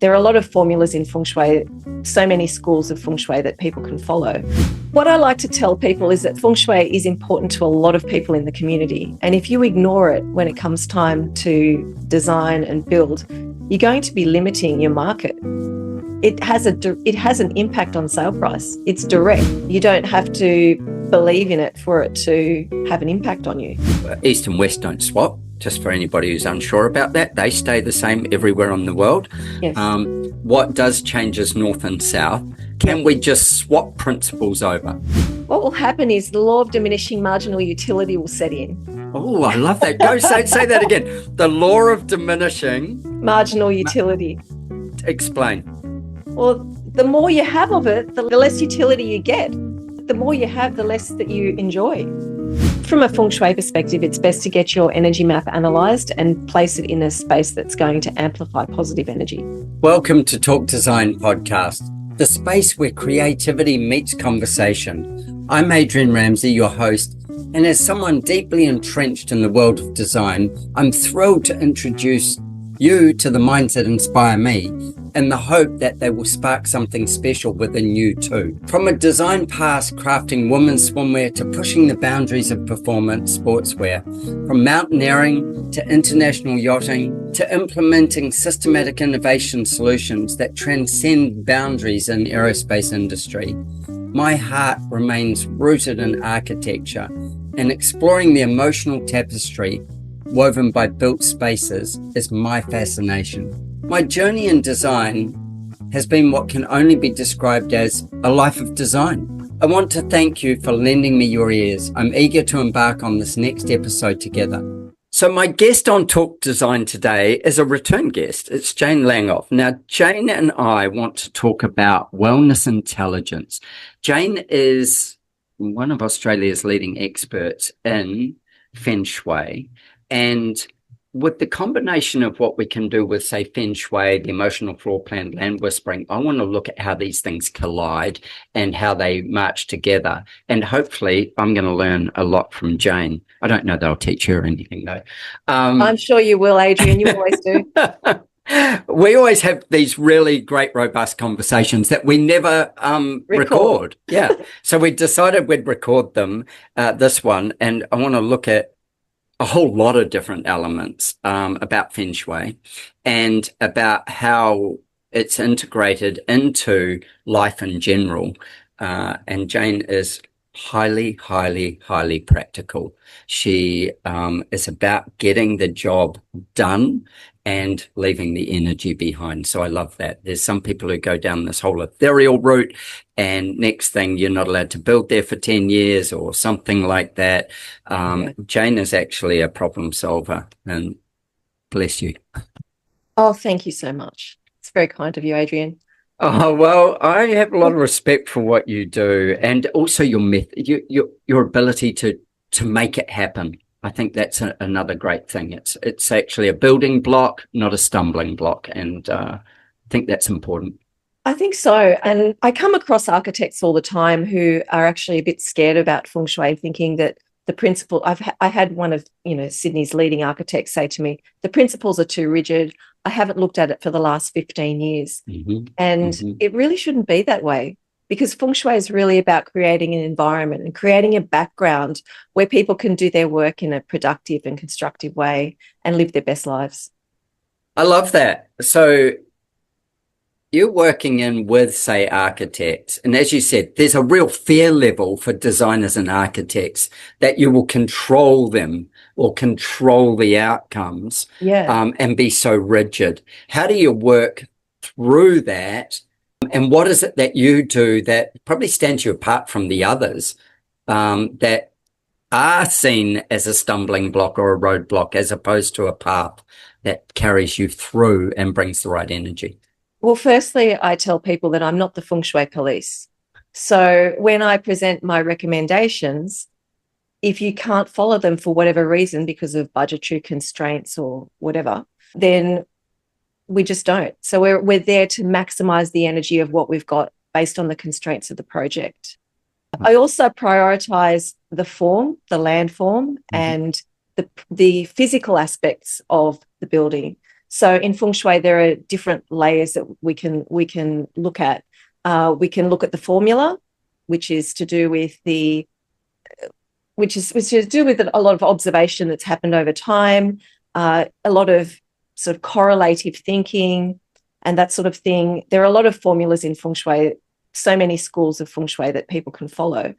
There are a lot of formulas in Feng Shui, so many schools of Feng Shui that people can follow. What I like to tell people is that Feng Shui is important to a lot of people in the community. And if you ignore it when it comes time to design and build, you're going to be limiting your market. It has an impact on sale price. It's direct. You don't have to believe in it for it to have an impact on you. East and West don't swap. Just for anybody who's unsure about that, they stay the same everywhere on the world. Yes. What does change is North and South. Can we just swap principles over? What will happen is the law of diminishing marginal utility will set in. Oh, I love that. Go say that again. The law of diminishing Marginal utility. Explain. Well, the more you have of it, the less utility you get. The more you have, the less that you enjoy. From a Feng Shui perspective, it's best to get your energy map analysed and place it in a space that's going to amplify positive energy. Welcome to Talk Design Podcast, the space where creativity meets conversation. I'm Adrian Ramsay, your host, and as someone deeply entrenched in the world of design, I'm thrilled to introduce you to the minds that inspire me, in the hope that they will spark something special within you too. From a design past crafting women's swimwear to pushing the boundaries of performance sportswear, from mountaineering to international yachting to implementing systematic innovation solutions that transcend boundaries in aerospace industry, my heart remains rooted in architecture and exploring the emotional tapestry woven by built spaces is my fascination. My journey in design has been what can only be described as a life of design. I want to thank you for lending me your ears. I'm eager to embark on this next episode together. So my guest on Talk Design today is a return guest. It's Jane Langof. Now, Jane and I want to talk about wellness intelligence. Jane is one of Australia's leading experts in Feng Shui. And with the combination of what we can do with, say, Feng Shui, the emotional floor plan, land whispering, I want to look at how these things collide and how they march together. And hopefully I'm going to learn a lot from Jane. I don't know that I'll teach her anything, though. I'm sure you will, Adrian. You always do. We always have these really great, robust conversations that we never record. Yeah. So we decided we'd record them, this one, and I want to look at a whole lot of different elements about Feng Shui and about how it's integrated into life in general. And Jane is highly, highly, highly practical. She is about getting the job done and leaving the energy behind. So I love that. There's some people who go down this whole ethereal route and next thing you're not allowed to build there for 10 years or something like that. Jane is actually a problem solver, and bless you. Oh, thank you so much. It's very kind of you, Adrian. Oh, well, I have a lot of respect for what you do and also your method, your ability to make it happen. I think that's another great thing. It's actually a building block, not a stumbling block. And I think that's important. I think so. And I come across architects all the time who are actually a bit scared about Feng Shui, thinking that the principle, I had one of, Sydney's leading architects say to me, the principles are too rigid. I haven't looked at it for the last 15 years. And it really shouldn't be that way. Because Feng Shui is really about creating an environment and creating a background where people can do their work in a productive and constructive way and live their best lives. I love that. So you're working in with, say, architects. And as you said, there's a real fear level for designers and architects that you will control them or control the outcomes and be so rigid. How do you work through that? And what is it that you do that probably stands you apart from the others that are seen as a stumbling block or a roadblock as opposed to a path that carries you through and brings the right energy? Well, firstly, I tell people that I'm not the Feng Shui police. So when I present my recommendations, if you can't follow them for whatever reason because of budgetary constraints or whatever, then we just don't. So we're there to maximize the energy of what we've got based on the constraints of the project. I also prioritize the form, the land form, and the physical aspects of the building. So in Feng Shui, there are different layers that we can look at. We can look at the formula, which is to do with which is to do with a lot of observation that's happened over time, a lot of sort of correlative thinking and that sort of thing. There are a lot of formulas in Feng Shui, so many schools of Feng Shui that people can follow.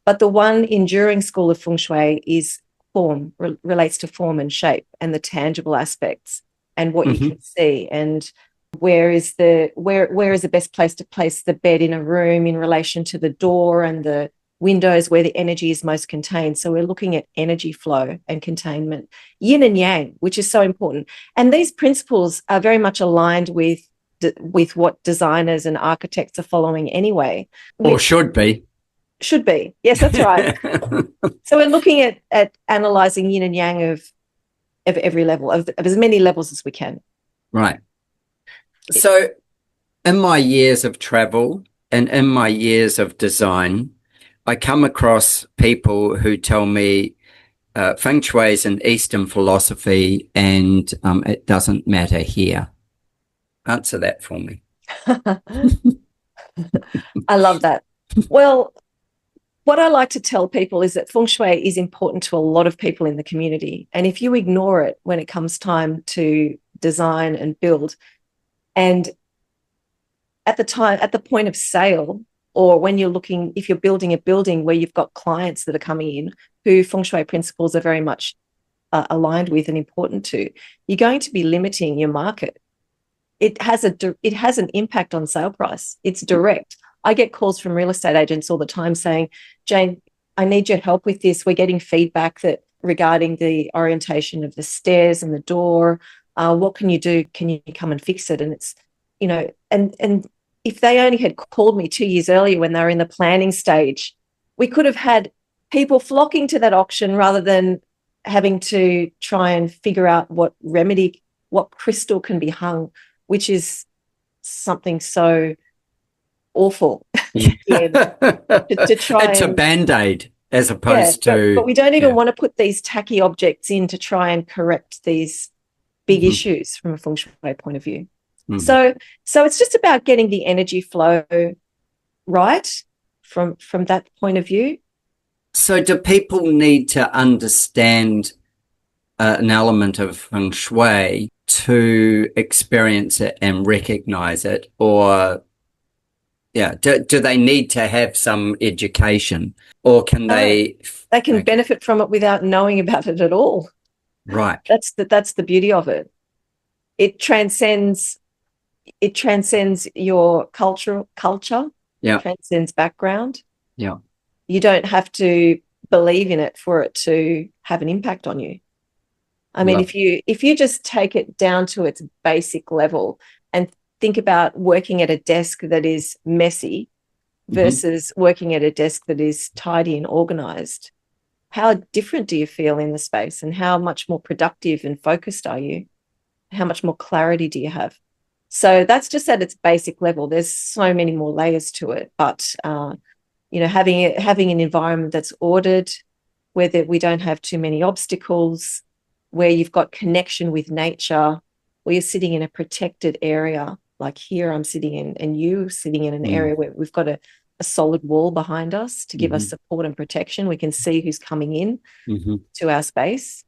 But the one enduring school of Feng Shui is form, relates to form and shape and the tangible aspects and what you can see, and where is the best place to place the bed in a room in relation to the door and the windows where the energy is most contained. So we're looking at energy flow and containment, yin and yang, which is so important. And these principles are very much aligned with what designers and architects are following anyway. Or should be. Should be. Yes, that's right. So we're looking at analysing yin and yang of every level, of as many levels as we can. Right. So in my years of travel and in my years of design, I come across people who tell me Feng Shui is an Eastern philosophy and it doesn't matter here. Answer that for me. I love that. Well, what I like to tell people is that Feng Shui is important to a lot of people in the community. And if you ignore it when it comes time to design and build, and at the point of sale, or when if you're building a building where you've got clients that are coming in who Feng Shui principles are very much aligned with and important to, you're going to be limiting your market. It has an impact on sale price. It's direct. I get calls from real estate agents all the time saying, Jane, I need your help with this. We're getting feedback regarding the orientation of the stairs and the door. What can you do? Can you come and fix it? And it's, and if they only had called me 2 years earlier when they were in the planning stage, we could have had people flocking to that auction rather than having to try and figure out what crystal can be hung, which is something so awful. to try it's a band-aid as opposed to... But we don't even want to put these tacky objects in to try and correct these big issues from a Feng Shui point of view. So it's just about getting the energy flow right from that point of view. So do people need to understand an element of Feng Shui to experience it and recognize it? Or, do they need to have some education, or can they can benefit from it without knowing about it at all? Right. That's the beauty of it. It transcends your culture, transcends background. Yeah. You don't have to believe in it for it to have an impact on you. I mean, if you just take it down to its basic level and think about working at a desk that is messy versus working at a desk that is tidy and organized, how different do you feel in the space, and how much more productive and focused are you? How much more clarity do you have? So that's just at its basic level. There's so many more layers to it, but having an environment that's ordered, where we don't have too many obstacles, where you've got connection with nature, where you're sitting in a protected area, like here I'm sitting in, and you sitting in an area where we've got a solid wall behind us to give us support and protection. We can see who's coming in to our space.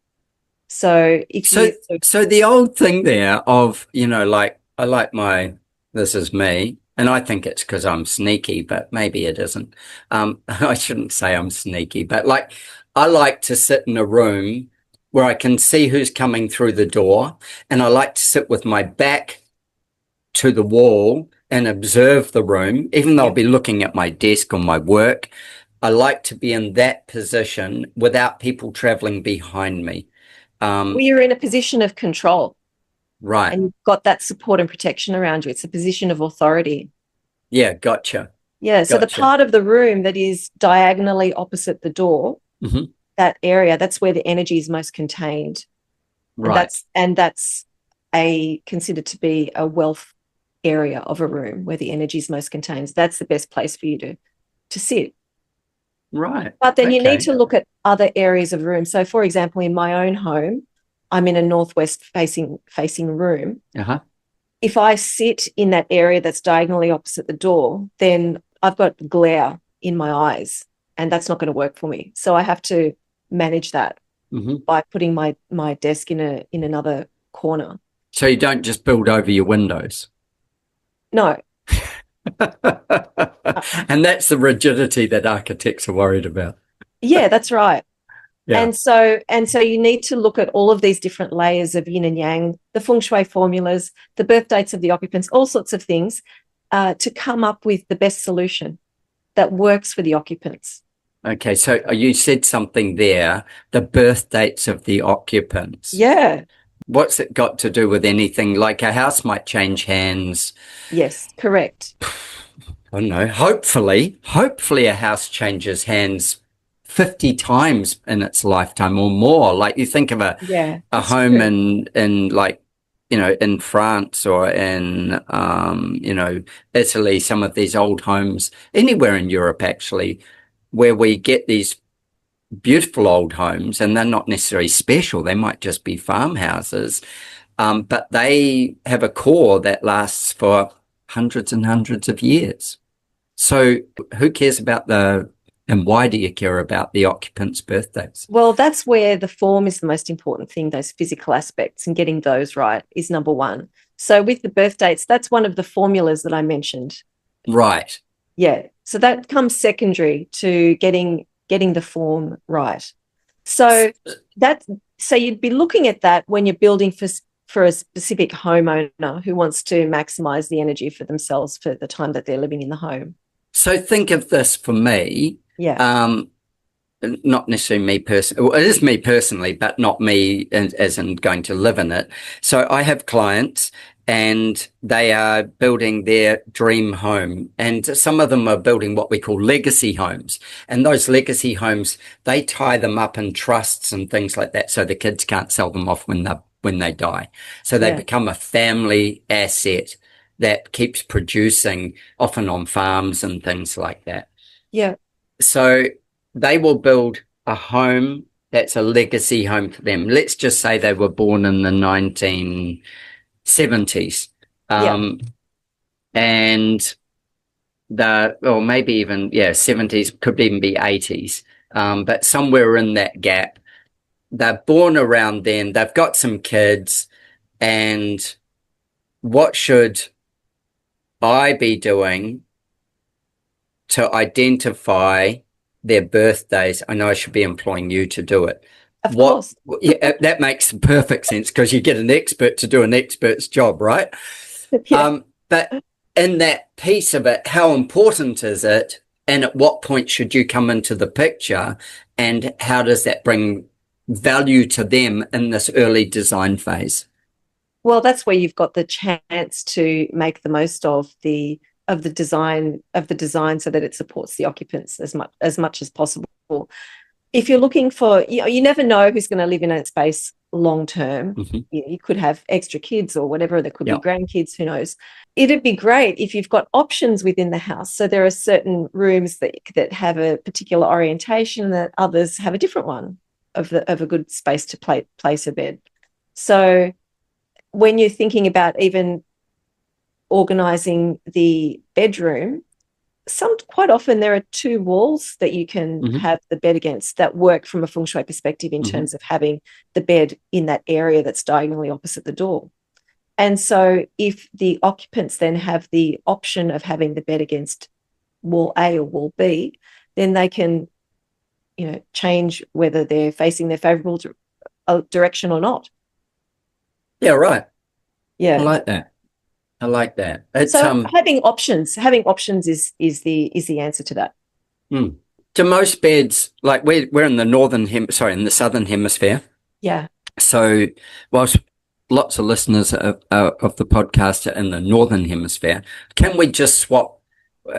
So the old thing there of, I like this is me, and I think it's because I'm sneaky, but maybe it isn't. I shouldn't say I'm sneaky, but I like to sit in a room where I can see who's coming through the door, and I like to sit with my back to the wall and observe the room, even though I'll be looking at my desk or my work. I like to be in that position without people traveling behind me. You're in a position of control. Right. And you've got that support and protection around you. It's a position of authority. Yeah, gotcha. Yeah, so the part of the room that is diagonally opposite the door, that area, that's where the energy is most contained. Right. And that's considered to be a wealth area of a room where the energy is most contained. That's the best place for you to sit. Right. But then you need to look at other areas of room. So, for example, in my own home, I'm in a northwest facing room. Uh-huh. If I sit in that area that's diagonally opposite the door, then I've got glare in my eyes, and that's not going to work for me. So I have to manage that by putting my desk in another corner. So you don't just build over your windows. No. And that's the rigidity that architects are worried about. Yeah, that's right. Yeah. And so you need to look at all of these different layers of yin and yang, the Feng Shui formulas, the birth dates of the occupants, all sorts of things, to come up with the best solution that works for the occupants. Okay, so you said something there, the birth dates of the occupants. Yeah. What's it got to do with anything? Like a house might change hands. Yes, correct. I don't know. Hopefully a house changes hands 50 times in its lifetime or more. Like you think of a home true. in like, you know, in France or in, you know, Italy, some of these old homes, anywhere in Europe, actually, where we get these beautiful old homes, and they're not necessarily special. They might just be farmhouses, but they have a core that lasts for hundreds and hundreds of years. So who cares about and why do you care about the occupants' birthdays? Well, that's where the form is the most important thing, those physical aspects, and getting those right is number one. So with the birth dates, that's one of the formulas that I mentioned. Right. Yeah. So that comes secondary to getting the form right. So you'd be looking at that when you're building for a specific homeowner who wants to maximize the energy for themselves for the time that they're living in the home. So think of this for me. Yeah. Not necessarily me personally. Well, it is me personally, but not me as in going to live in it. So I have clients and they are building their dream home. And some of them are building what we call legacy homes. And those legacy homes, they tie them up in trusts and things like that. So the kids can't sell them off when they die. So they become a family asset that keeps producing, often on farms and things like that. Yeah. So they will build a home that's a legacy home for them. Let's just say they were born in the 1970s. And or maybe even, 70s, could even be 80s. But somewhere in that gap, they're born around then, they've got some kids, and what should I be doing to identify their birthdays? I know I should be employing you to do it. Of course. Yeah, that makes perfect sense because you get an expert to do an expert's job, right? Yeah. But in that piece of it, how important is it? And at what point should you come into the picture? And how does that bring value to them in this early design phase? Well, that's where you've got the chance to make the most of the design so that it supports the occupants as much as possible. If you're looking for, you never know who's going to live in a space long term. You could have extra kids or whatever. There could be grandkids, who knows. It'd be great if you've got options within the house. So there are certain rooms that have a particular orientation, that others have a different one of a good space to place a bed. So when you're thinking about even organizing the bedroom, quite often there are two walls that you can have the bed against that work from a Feng Shui perspective in terms of having the bed in that area that's diagonally opposite the door. And so if the occupants then have the option of having the bed against wall A or wall B, then they can, change whether they're facing their favorable direction or not. Yeah, right. Yeah. I like that. It's, so having options is the answer to that. To most beds, like we're in the southern hemisphere. Yeah. So whilst lots of listeners of the podcast are in the northern hemisphere, can we just swap?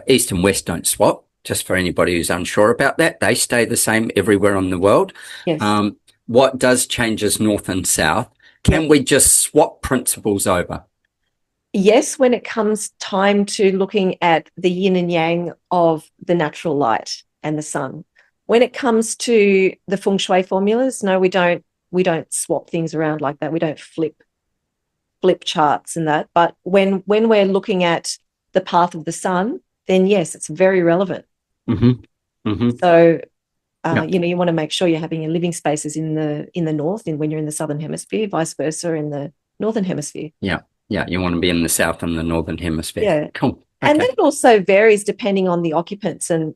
East and west don't swap. Just for anybody who's unsure about that, they stay the same everywhere in the world. Yes. What does change is north and south. Can we just swap principles over? Yes, when it comes time to looking at the yin and yang of the natural light and the sun. When it comes to the Feng Shui formulas, no, we don't don't swap things around like that. We don't flip charts and that. But when we're looking at the path of the sun, then yes, it's very relevant. So you want to make sure you're having your living spaces in the north, and when you're in the southern hemisphere, vice versa in the northern hemisphere. You want to be in the south and the northern hemisphere. Yeah, cool. Okay. And then it also varies depending on the occupants, and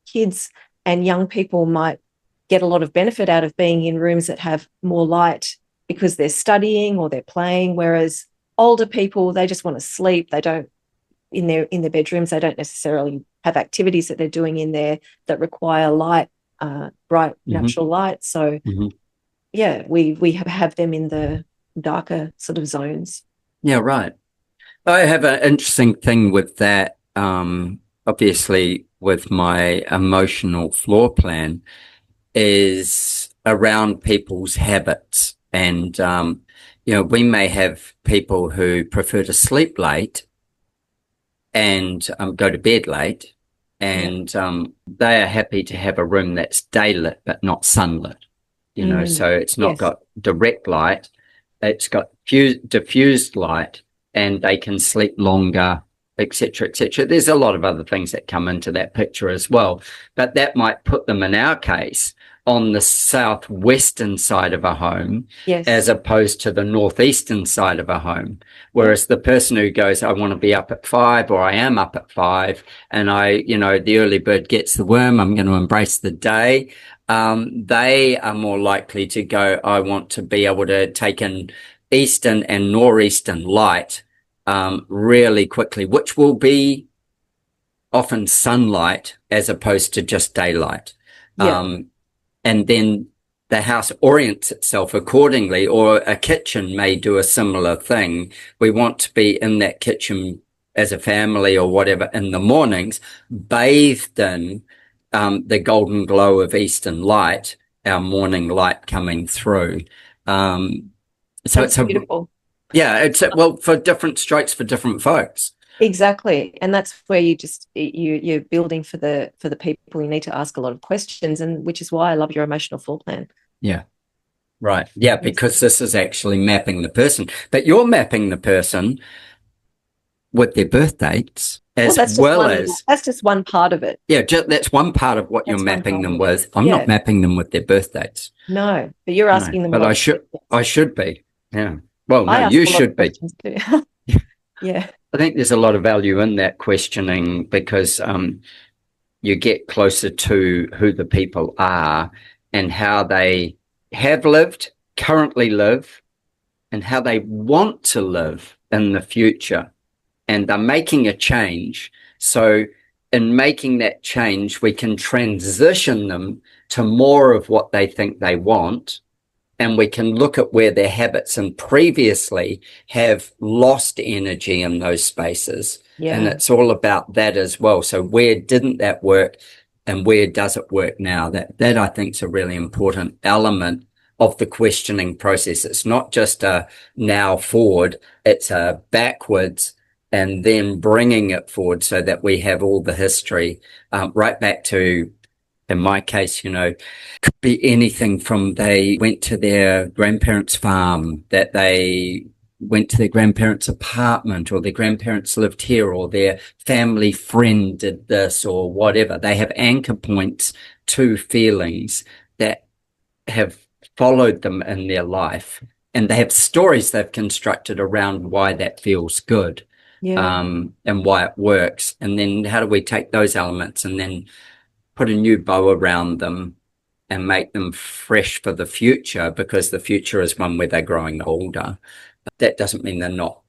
kids and young people might get a lot of benefit out of being in rooms that have more light because they're studying or they're playing, whereas older people, they just want to sleep. They don't, in their bedrooms, they don't necessarily have activities that they're doing in there that require light, bright natural light. So we have them in the darker sort of zones. Yeah, right. I have an interesting thing with that. Obviously, with my emotional floor plan is around people's habits. And, we may have people who prefer to sleep late and go to bed late. And they are happy to have a room that's daylit but not sunlit. So it's not got direct light. It's got diffused light, and they can sleep longer, etc., etc. There's a lot of other things that come into that picture as well, but that might put them, in our case, on the southwestern side of a home, as opposed to the northeastern side of a home. Whereas the person who goes, I want to be up at 5, or I am up at 5, and the early bird gets the worm, I'm going to embrace the day. They are more likely to go, I want to be able to take in eastern and northeastern light really quickly, which will be often sunlight as opposed to just daylight. And then the house orients itself accordingly, or a kitchen may do a similar thing. We want to be in that kitchen as a family or whatever in the mornings, bathed in the golden glow of eastern light, our morning light coming through. So That's beautiful. For different strokes for different folks. Exactly. And that's where you're building for the people. You need to ask a lot of questions, and which is why I love your emotional floor plan. Yeah. Right. Yeah, because this is actually mapping the person. But you're mapping the person with their birth dates as that's just one part of it. Yeah, that's one part of what you're mapping them with. I'm not mapping them with their birth dates. No, but you're asking them. But I should be. Yeah. Well, no, you should be. Yeah. I think there's a lot of value in that questioning, because you get closer to who the people are and how they have lived, currently live, and how they want to live in the future. And they're making a change. So in making that change, we can transition them to more of what they think they want. And we can look at where their habits and previously have lost energy in those spaces. Yeah. And it's all about that as well. So where didn't that work, and where does it work now? That I think is a really important element of the questioning process. It's not just a now forward, it's a backwards, and then bringing it forward so that we have all the history, right back to, in my case, could be anything from they went to their grandparents' farm, that they went to their grandparents' apartment, or their grandparents lived here, or their family friend did this, or whatever. They have anchor points to feelings that have followed them in their life, and they have stories they've constructed around why that feels good. And why it works. And then how do we take those elements and then put a new bow around them and make them fresh for the future, because the future is one where they're growing older. That doesn't mean they're not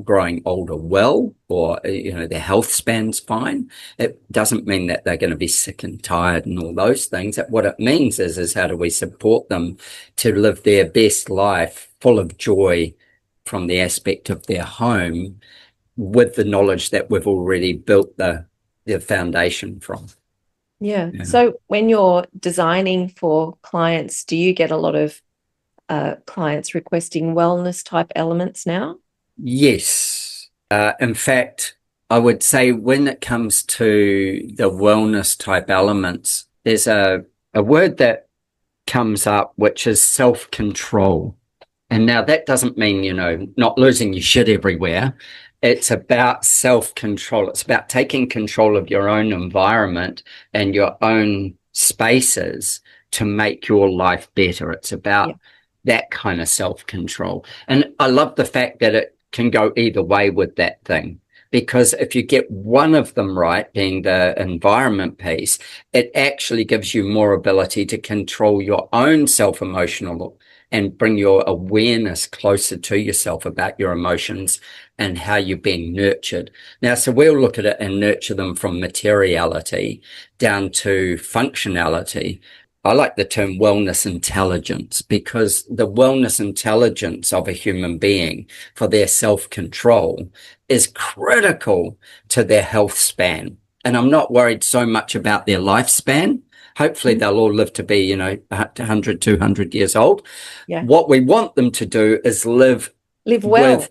growing older well, or their health span's fine. It doesn't mean that they're going to be sick and tired and all those things. That what it means is how do we support them to live their best life full of joy from the aspect of their home, with the knowledge that we've already built the foundation from. Yeah. So when you're designing for clients, do you get a lot of clients requesting wellness type elements now? Yes. In fact, I would say when it comes to the wellness type elements, there's a word that comes up, which is self-control. And now that doesn't mean, not losing your shit everywhere. It's about self-control. It's about taking control of your own environment and your own spaces to make your life better. It's about that kind of self-control. And I love the fact that it can go either way with that thing. Because if you get one of them right, being the environment piece, it actually gives you more ability to control your own self-emotional and bring your awareness closer to yourself about your emotions and how you're being nurtured. Now, so we'll look at it and nurture them from materiality down to functionality. I like the term wellness intelligence, because the wellness intelligence of a human being for their self-control is critical to their health span. And I'm not worried so much about their lifespan. Hopefully they'll all live to be, 100, 200 years old. Yeah. What we want them to do is live well.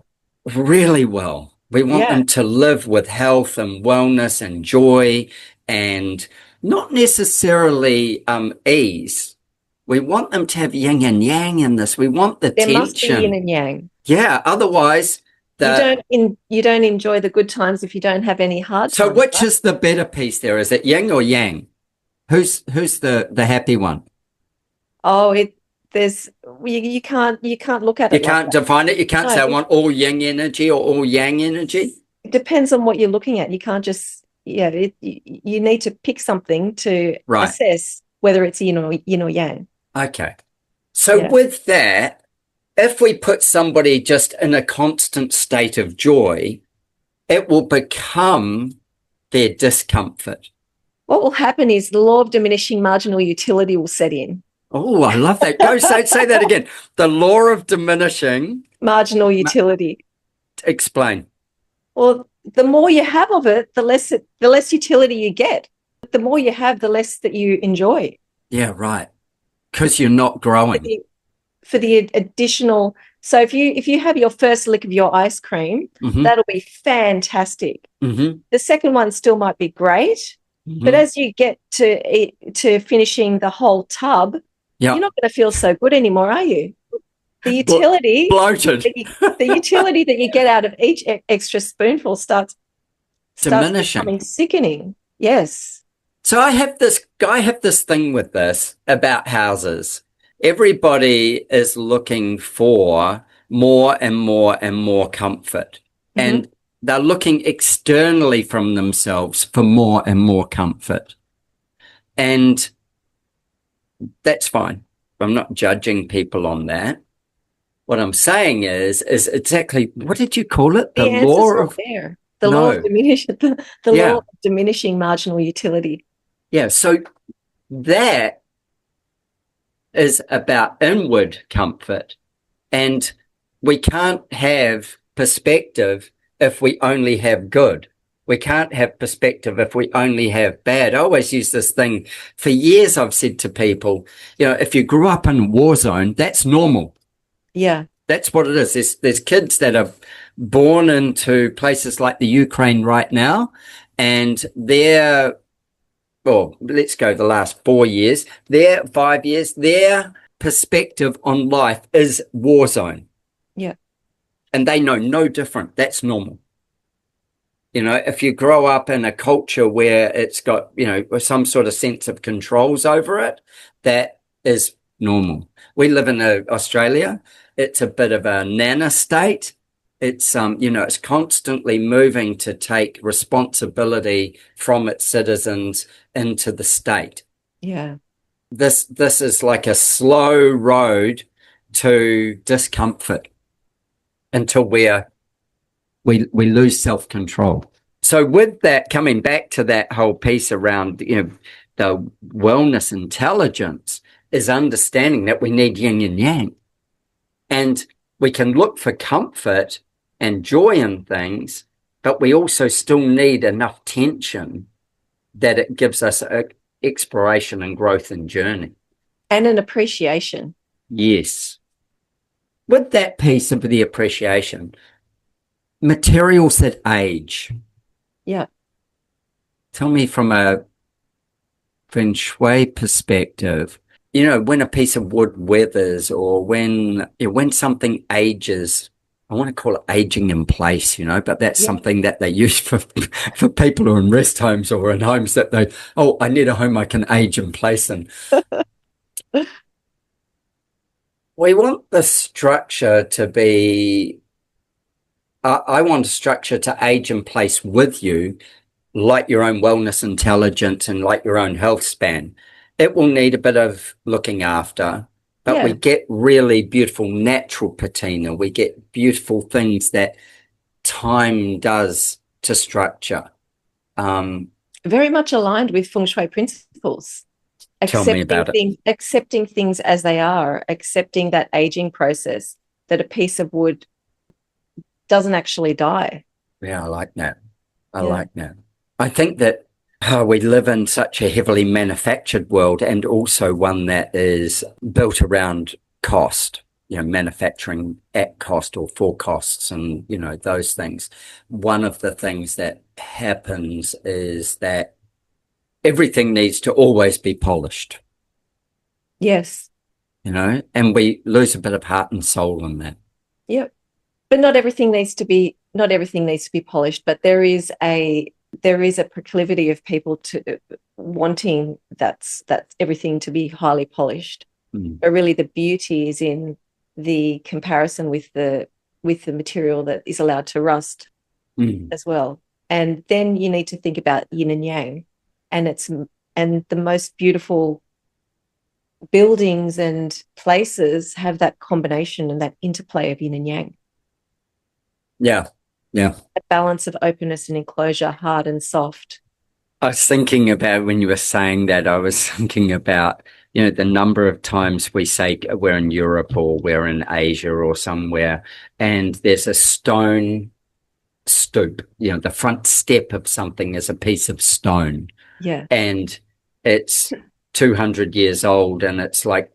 Really well. We want them to live with health and wellness and joy, and not necessarily ease. We want them to have yin and yang in this. We want the There tension. must be yin and yang. Yeah, otherwise you don't enjoy the good times if you don't have any hard times. So which is the better piece there? Is it yin or yang? Who's the happy one? Oh, you can't look at it. You can't define it. You can't say I want all yin energy or all yang energy. It depends on what you're looking at. You can't just you need to pick something to assess whether it's yin or yang. Okay. So with that, if we put somebody just in a constant state of joy, it will become their discomfort. What will happen is the law of diminishing marginal utility will set in. Oh, I love that. Go say that again. The law of diminishing marginal utility. Explain. Well, the more you have of it, the less utility you get. The more you have, the less that you enjoy. Yeah, right. Because you're not growing. For the additional, so if you have your first lick of your ice cream, that'll be fantastic. The second one still might be great, but as you get to finishing the whole tub, you're not going to feel so good anymore, are you? The utility, bloated. The utility that you get out of each extra spoonful starts diminishing, becoming sickening. Yes. So I have this thing with this about houses. Everybody is looking for more and more and more comfort, and they're looking externally from themselves for more and more comfort. And that's fine. I'm not judging people on that. What I'm saying is exactly, what did you call it? The law of there. The law of diminishing, law of diminishing marginal utility. Yeah. So that is about inward comfort, and we can't have perspective if we only have good. We can't have perspective if we only have bad. I always use this thing. For years I've said to people, if you grew up in a war zone, that's normal. Yeah. That's what it is. There's kids that are born into places like the Ukraine right now, and let's go the last 4 years, 5 years, their perspective on life is war zone. Yeah. And they know no different. That's normal. If you grow up in a culture where it's got, some sort of sense of controls over it, that is normal. We live in Australia. It's a bit of a nana state. It's, it's constantly moving to take responsibility from its citizens into the state. Yeah. This is like a slow road to discomfort until we lose self-control. So with that, coming back to that whole piece around, the wellness intelligence is understanding that we need yin and yang. And we can look for comfort and joy in things, but we also still need enough tension that it gives us exploration and growth and journey. And an appreciation. Yes. With that piece of the appreciation, materials that age. Yeah. Tell me from a Feng Shui perspective, you know, when a piece of wood weathers or when something ages, I want to call it aging in place, you know, but that's something that they use for people who are in rest homes or in homes that I need a home I can age in place in. We want the structure to be, I want a structure to age in place with you, like your own wellness intelligence and like your own health span. It will need a bit of looking after, but we get really beautiful natural patina. We get beautiful things that time does to structure. Very much aligned with Feng Shui principles. Tell me about it. Accepting things as they are, accepting that aging process, that a piece of wood doesn't actually die. Yeah, I like that. I like that. I think that we live in such a heavily manufactured world, and also one that is built around cost, you know, manufacturing at cost or for costs and, you know, those things. One of the things that happens is that everything needs to always be polished. Yes. You know, and we lose a bit of heart and soul in that. Yep. But not everything needs to be polished, but there is a proclivity of people to wanting that's everything to be highly polished. But really the beauty is in the comparison with the material that is allowed to rust as well. And then you need to think about yin and yang, and the most beautiful buildings and places have that combination and that interplay of yin and yang. Yeah. Yeah. A balance of openness and enclosure, hard and soft. I was thinking about, when you were saying that, I was thinking about, you know, the number of times we say we're in Europe or we're in Asia or somewhere, and there's a stone stoop, you know, the front step of something is a piece of stone. Yeah. And it's 200 years old, and it's like,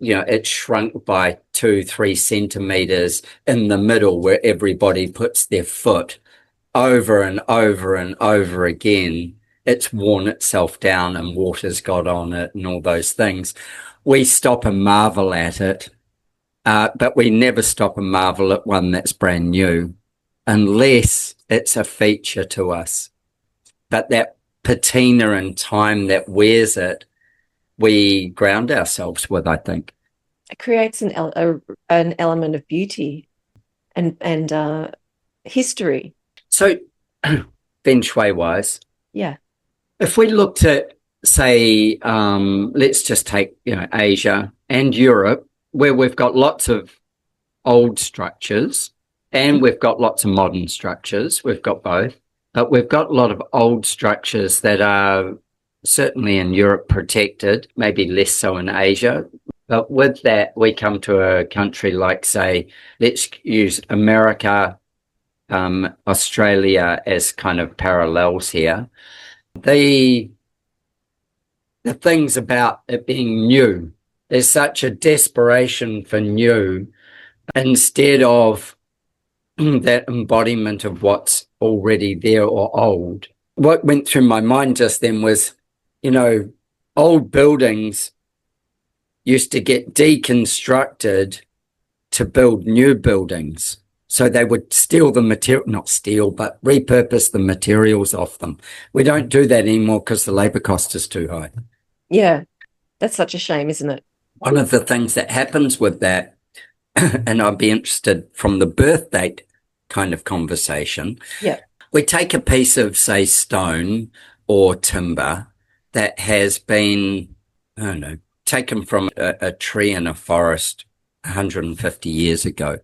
you know, it's shrunk by 2-3 centimeters in the middle where everybody puts their foot over and over and over again. It's worn itself down and water's got on it and all those things. We stop and marvel at it, but we never stop and marvel at one that's brand new unless it's a feature to us. But that patina and time that wears it, we ground ourselves with, I think. It creates an element of beauty and history. So, Feng Shui wise, yeah, if we looked at, say, let's just take, you know, Asia and Europe, where we've got lots of old structures and we've got lots of modern structures, we've got both, but we've got a lot of old structures that are certainly in Europe protected, maybe less so in Asia. But with that, we come to a country like, say, let's use America, Australia as kind of parallels here. The things about it being new, there's such a desperation for new instead of that embodiment of what's already there or old. What went through my mind just then was, you know, old buildings used to get deconstructed to build new buildings. So they would steal the material, not steal, but repurpose the materials off them. We don't do that anymore because the labor cost is too high. Yeah, that's such a shame, isn't it? One of the things that happens with that, and I'd be interested from the birth date kind of conversation. Yeah. We take a piece of, say, stone or timber that has been, I don't know, taken from a tree in a forest 150 years ago,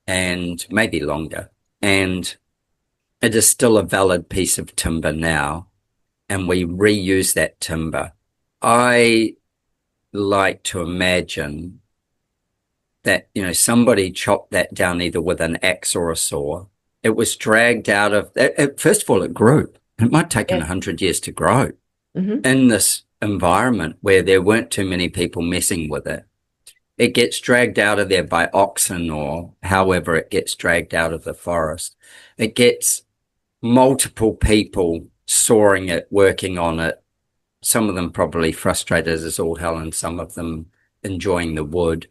and maybe longer. And it is still a valid piece of timber now, and we reuse that timber. I like to imagine that, you know, somebody chopped that down either with an axe or a saw. It was dragged out of, first of all, it grew. It might take 100 years to grow in this environment where there weren't too many people messing with it. It gets dragged out of there by oxen or however it gets dragged out of the forest. It gets multiple people sawing it, working on it, some of them probably frustrated as all hell, and some of them enjoying the wood.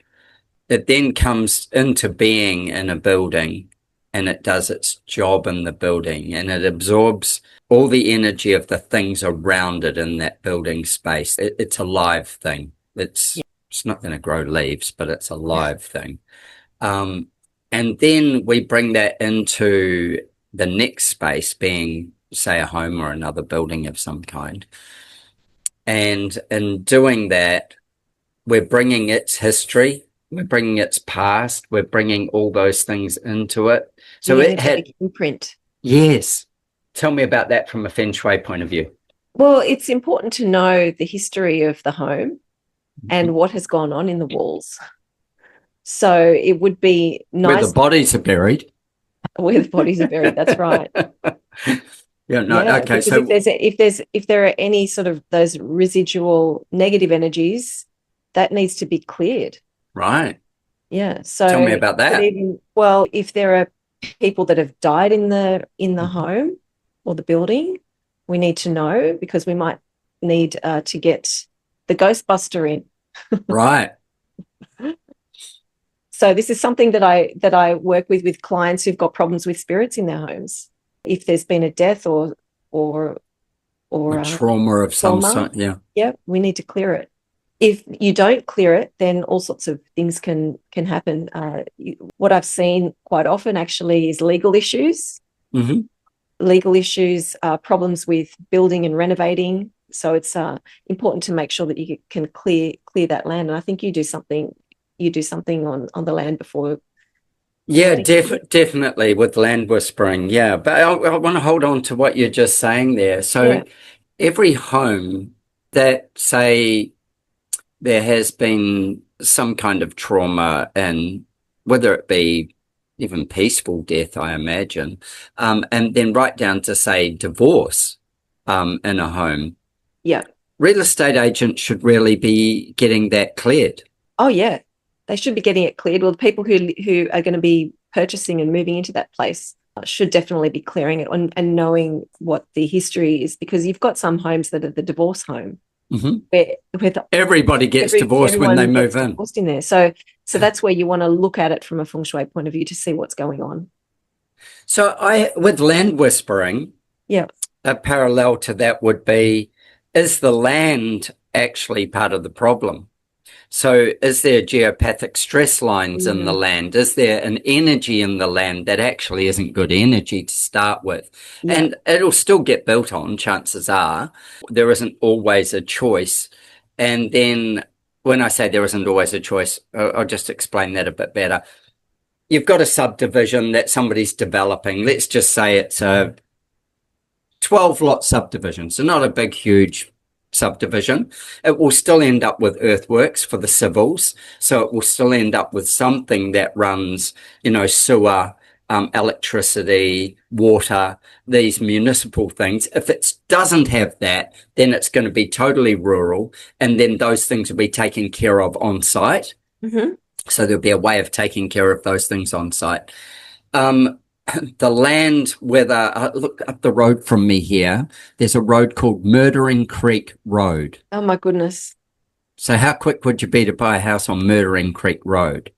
It then comes into being in a building, and it does its job in the building, and it absorbs all the energy of the things around it in that building space. It's a live thing. It's not going to grow leaves, but it's a live thing. And then we bring that into the next space, being, say, a home or another building of some kind. And in doing that, we're bringing its history, we're bringing its past, we're bringing all those things into it. So it had imprint. Yes. Tell me about that from a Feng Shui point of view. Well, it's important to know the history of the home and what has gone on in the walls. So it would be nice where the bodies are buried. Where the bodies are buried. That's right. Okay. So if there are any sort of those residual negative energies, that needs to be cleared. Right. Yeah. So tell me about that. If there are people that have died in the home or the building, we need to know, because we might need to get the Ghostbuster in. Right. So this is something that I work with clients who've got problems with spirits in their homes. If there's been a death or a trauma of some sort, we need to clear it. If you don't clear it, then all sorts of things can happen. What I've seen quite often actually is legal issues. Mm-hmm. Legal issues, problems with building and renovating. So it's important to make sure that you can clear that land. And I think you do something on the land before. Yeah, definitely with land whispering. Yeah, but I want to hold on to what you're just saying there. So every home that, say, there has been some kind of trauma, and whether it be even peaceful death, I imagine, and then right down to, say, divorce in a home. Yeah. Real estate agents should really be getting that cleared. Oh, yeah. They should be getting it cleared. Well, the people who are going to be purchasing and moving into that place should definitely be clearing it and knowing what the history is, because you've got some homes that are the divorce home. Mm-hmm. Where everybody gets divorced when they move in there. So that's where you want to look at it from a Feng Shui point of view to see what's going on. So with land whispering, a parallel to that would be, is the land actually part of the problem? So is there geopathic stress lines in the land? Is there an energy in the land that actually isn't good energy to start with? Yeah. And it'll still get built on, chances are. There isn't always a choice. And then when I say there isn't always a choice, I'll just explain that a bit better. You've got a subdivision that somebody's developing. Let's just say it's a 12-lot subdivision, so not a big, huge subdivision. It will still end up with earthworks for the civils, so it will still end up with something that runs, sewer, electricity, water, these municipal things. If it doesn't have that, then it's going to be totally rural, and then those things will be taken care of on site. Mm-hmm. So there'll be a way of taking care of those things on site. The land, look up the road from me here, there's a road called Murdering Creek Road. Oh, my goodness. So how quick would you be to buy a house on Murdering Creek Road?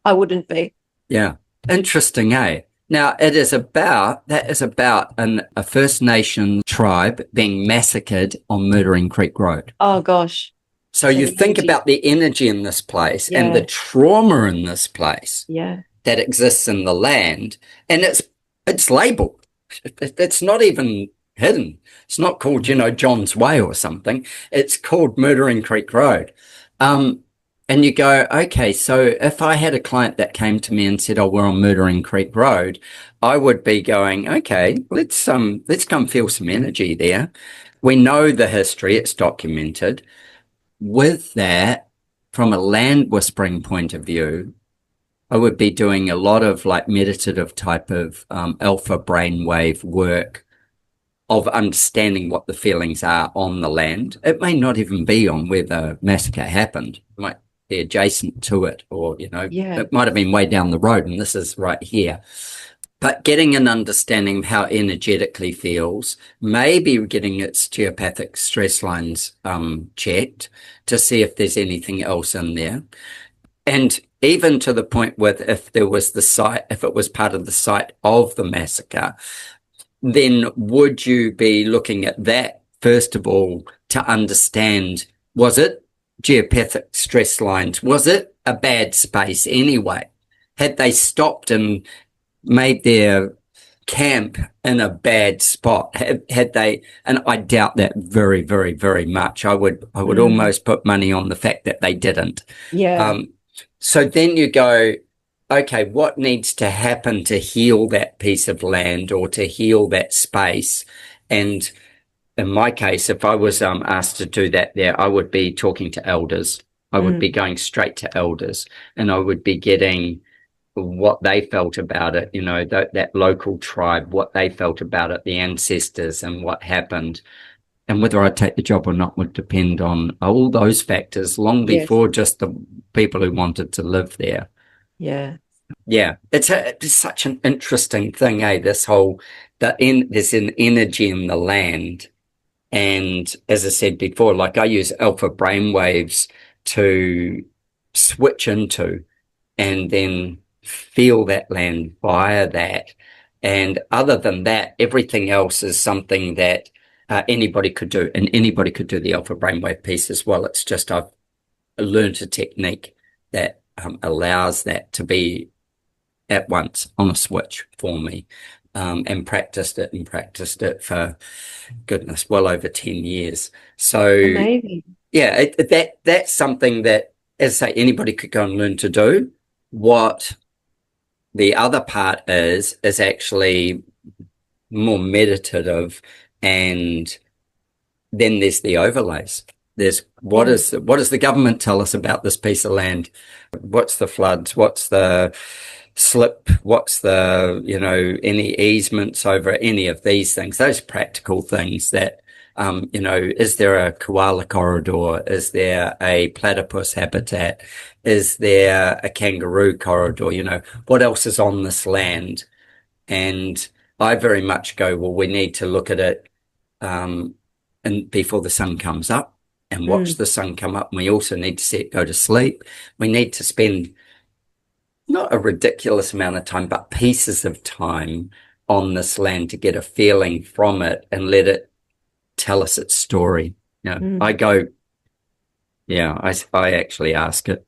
I wouldn't be. Yeah. Interesting, eh? Now, that is about a First Nation tribe being massacred on Murdering Creek Road. Oh, gosh. So you think about the energy in this place and the trauma in this place. Yeah. That exists in the land, and it's labeled. It's not even hidden. It's not called, John's Way or something. It's called Murdering Creek Road. And you go, okay, so if I had a client that came to me and said, oh, we're on Murdering Creek Road, I would be going, okay, let's come feel some energy there. We know the history, it's documented. With that, from a land whispering point of view, I would be doing a lot of meditative type of alpha brainwave work of understanding what the feelings are on the land. It may not even be on where the massacre happened. It might be adjacent to it, or, it might have been way down the road and this is right here. but getting an understanding of how energetically feels, maybe getting its geopathic stress lines checked to see if there's anything else in there. And even to the point with if there was the site, if it was part of the site of the massacre, then would you be looking at that first of all to understand, was it geopathic stress lines? Was it a bad space anyway? Had they stopped and made their camp in a bad spot? Had they, and I doubt that very, very, very much. I would almost put money on the fact that they didn't. Yeah. So then you go, okay, what needs to happen to heal that piece of land or to heal that space? And in my case, if I was asked to do that there, I would be talking to elders. I would be going straight to elders, and I would be getting what they felt about it, you know, that local tribe, what they felt about it, the ancestors and what happened. And whether I take the job or not would depend on all those factors long before just the people who wanted to live there. Yeah. Yeah. It's such an interesting thing, this whole, there's an energy in the land. And as I said before, like I use alpha brainwaves to switch into and then feel that land via that. And other than that, everything else is something that anybody could do, and anybody could do the alpha brainwave piece as well. It's just I've learned a technique that allows that to be at once on a switch for me, and practiced it for goodness, well over 10 years. So amazing. Yeah, that's something that, as I say, anybody could go and learn to do. What the other part is actually more meditative, and then there's the overlays. There's what does the government tell us about this piece of land? What's the floods? What's the slip? What's the, you know, any easements over any of these things? Those practical things that, you know, is there a koala corridor? Is there a platypus habitat? Is there a kangaroo corridor? You know, what else is on this land? And I very much go, well, we need to look at it and before the sun comes up and watch the sun come up. And we also need to see it go to sleep. We need to spend not a ridiculous amount of time, but pieces of time on this land to get a feeling from it and let it tell us its story. You know, I go, yeah, I actually ask it.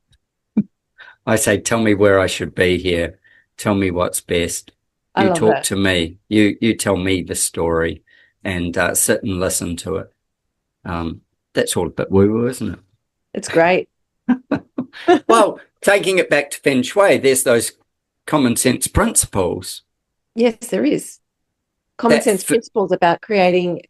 I say, tell me where I should be here. Tell me what's best. You talk to me. You tell me the story, and sit and listen to it. That's all a bit woo-woo, isn't it? It's great. Well, taking it back to Feng Shui, there's those common sense principles. Yes, there is. Common sense principles about creating,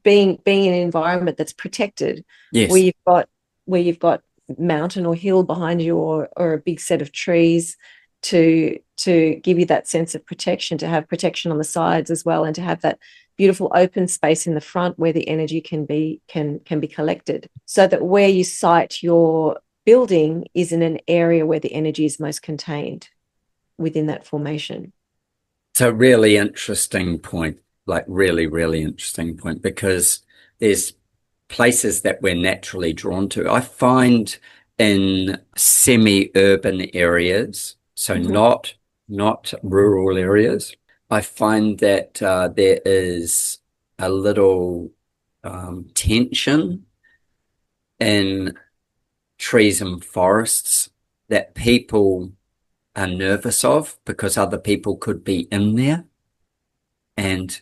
being in an environment that's protected, where you've got mountain or hill behind you, or a big set of trees to give you that sense of protection, to have protection on the sides as well, and to have that beautiful open space in the front where the energy can be collected, so that where you site your building is in an area where the energy is most contained within that formation. It's a really interesting point, like really, really interesting point, because there's places that we're naturally drawn to. I find in semi-urban areas, so not rural areas, I find that there is a little tension in trees and forests that people are nervous of, because other people could be in there and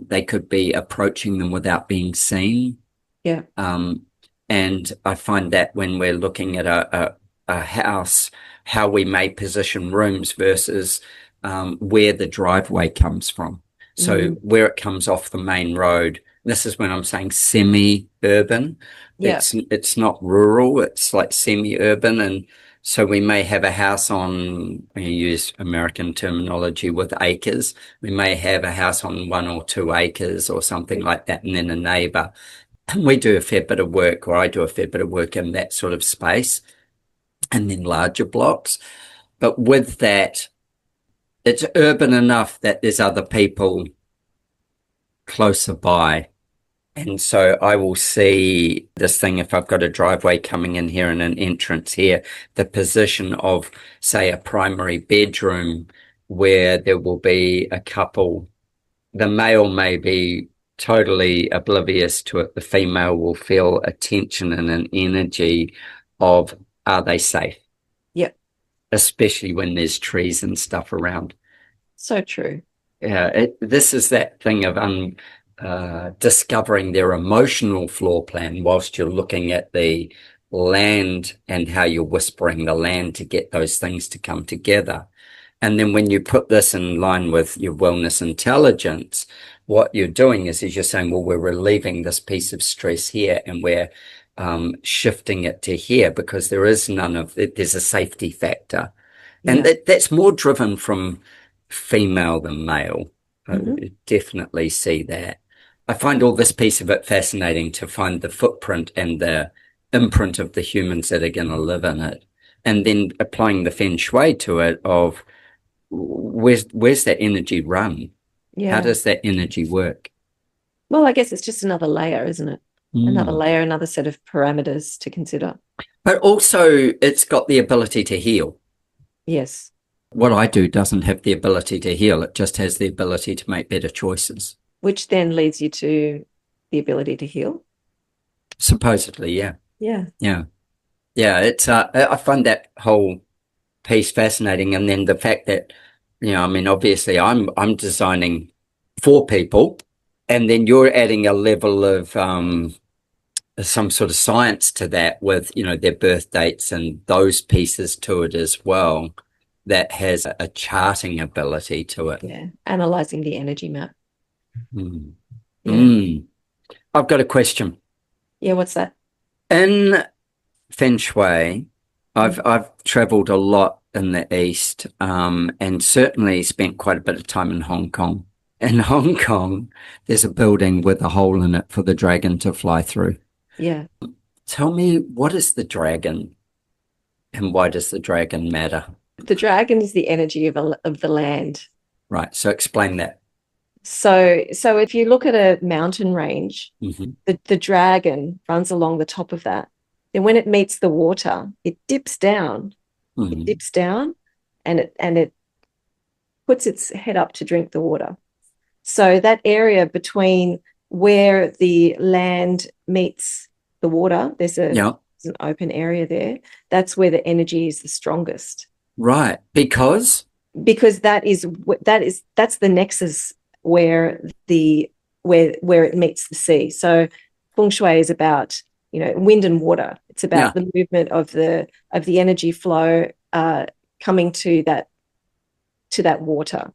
they could be approaching them without being seen. Yeah. And I find that when we're looking at a house, how we may position rooms versus where the driveway comes from. So where it comes off the main road. This is when I'm saying semi-urban. Yeah. It's not rural, it's like semi-urban. And so we may have a house on, we use American terminology, with acres. We may have a house on 1 or 2 acres or something like that, and then a neighbor. And we do a fair bit of work, or I do a fair bit of work in that sort of space, and then larger blocks. But with that, it's urban enough that there's other people closer by. And so I will see this thing, if I've got a driveway coming in here and an entrance here, the position of, say, a primary bedroom where there will be a couple. The male may be totally oblivious to it. The female will feel a tension and an energy of, are they safe? Yep. Especially when there's trees and stuff around. So true. Yeah, this is that thing of discovering their emotional floor plan whilst you're looking at the land and how you're whispering the land to get those things to come together. And then when you put this in line with your wellness intelligence, what you're doing is you're saying, well, we're relieving this piece of stress here and we're shifting it to here because there is none of it. There's a safety factor. And that's more driven from female than male. I definitely see that. I find all this piece of it fascinating, to find the footprint and the imprint of the humans that are going to live in it. And then applying the Feng Shui to it of where's that energy run? Yeah. How does that energy work? Well, I guess it's just another layer, isn't it? Another layer, another set of parameters to consider. But also it's got the ability to heal. Yes. What I do doesn't have the ability to heal. It just has the ability to make better choices. Which then leads you to the ability to heal. Supposedly, yeah. Yeah. Yeah. Yeah. It's, I find that whole piece fascinating. And then the fact that, I mean, obviously I'm designing for people, and then you're adding a level of, some sort of science to that with, their birth dates and those pieces to it as well, that has a charting ability to it. Yeah. Analyzing the energy map. I've got a question. Yeah. What's that? In Feng Shui, I've traveled a lot in the East, and certainly spent quite a bit of time in Hong Kong. In Hong Kong, there's a building with a hole in it for the dragon to fly through. Yeah. Tell me, what is the dragon and why does the dragon matter? The dragon is the energy of the land. Right. So explain that. So if you look at a mountain range, the dragon runs along the top of that. Then when it meets the water, it dips down. It dips down and it puts its head up to drink the water. So that area between where the land meets the water, there's an open area there. That's where the energy is the strongest. Right. Because that's the nexus where it meets the sea. So Feng Shui is about, wind and water. It's about the movement of the energy flow coming to that water,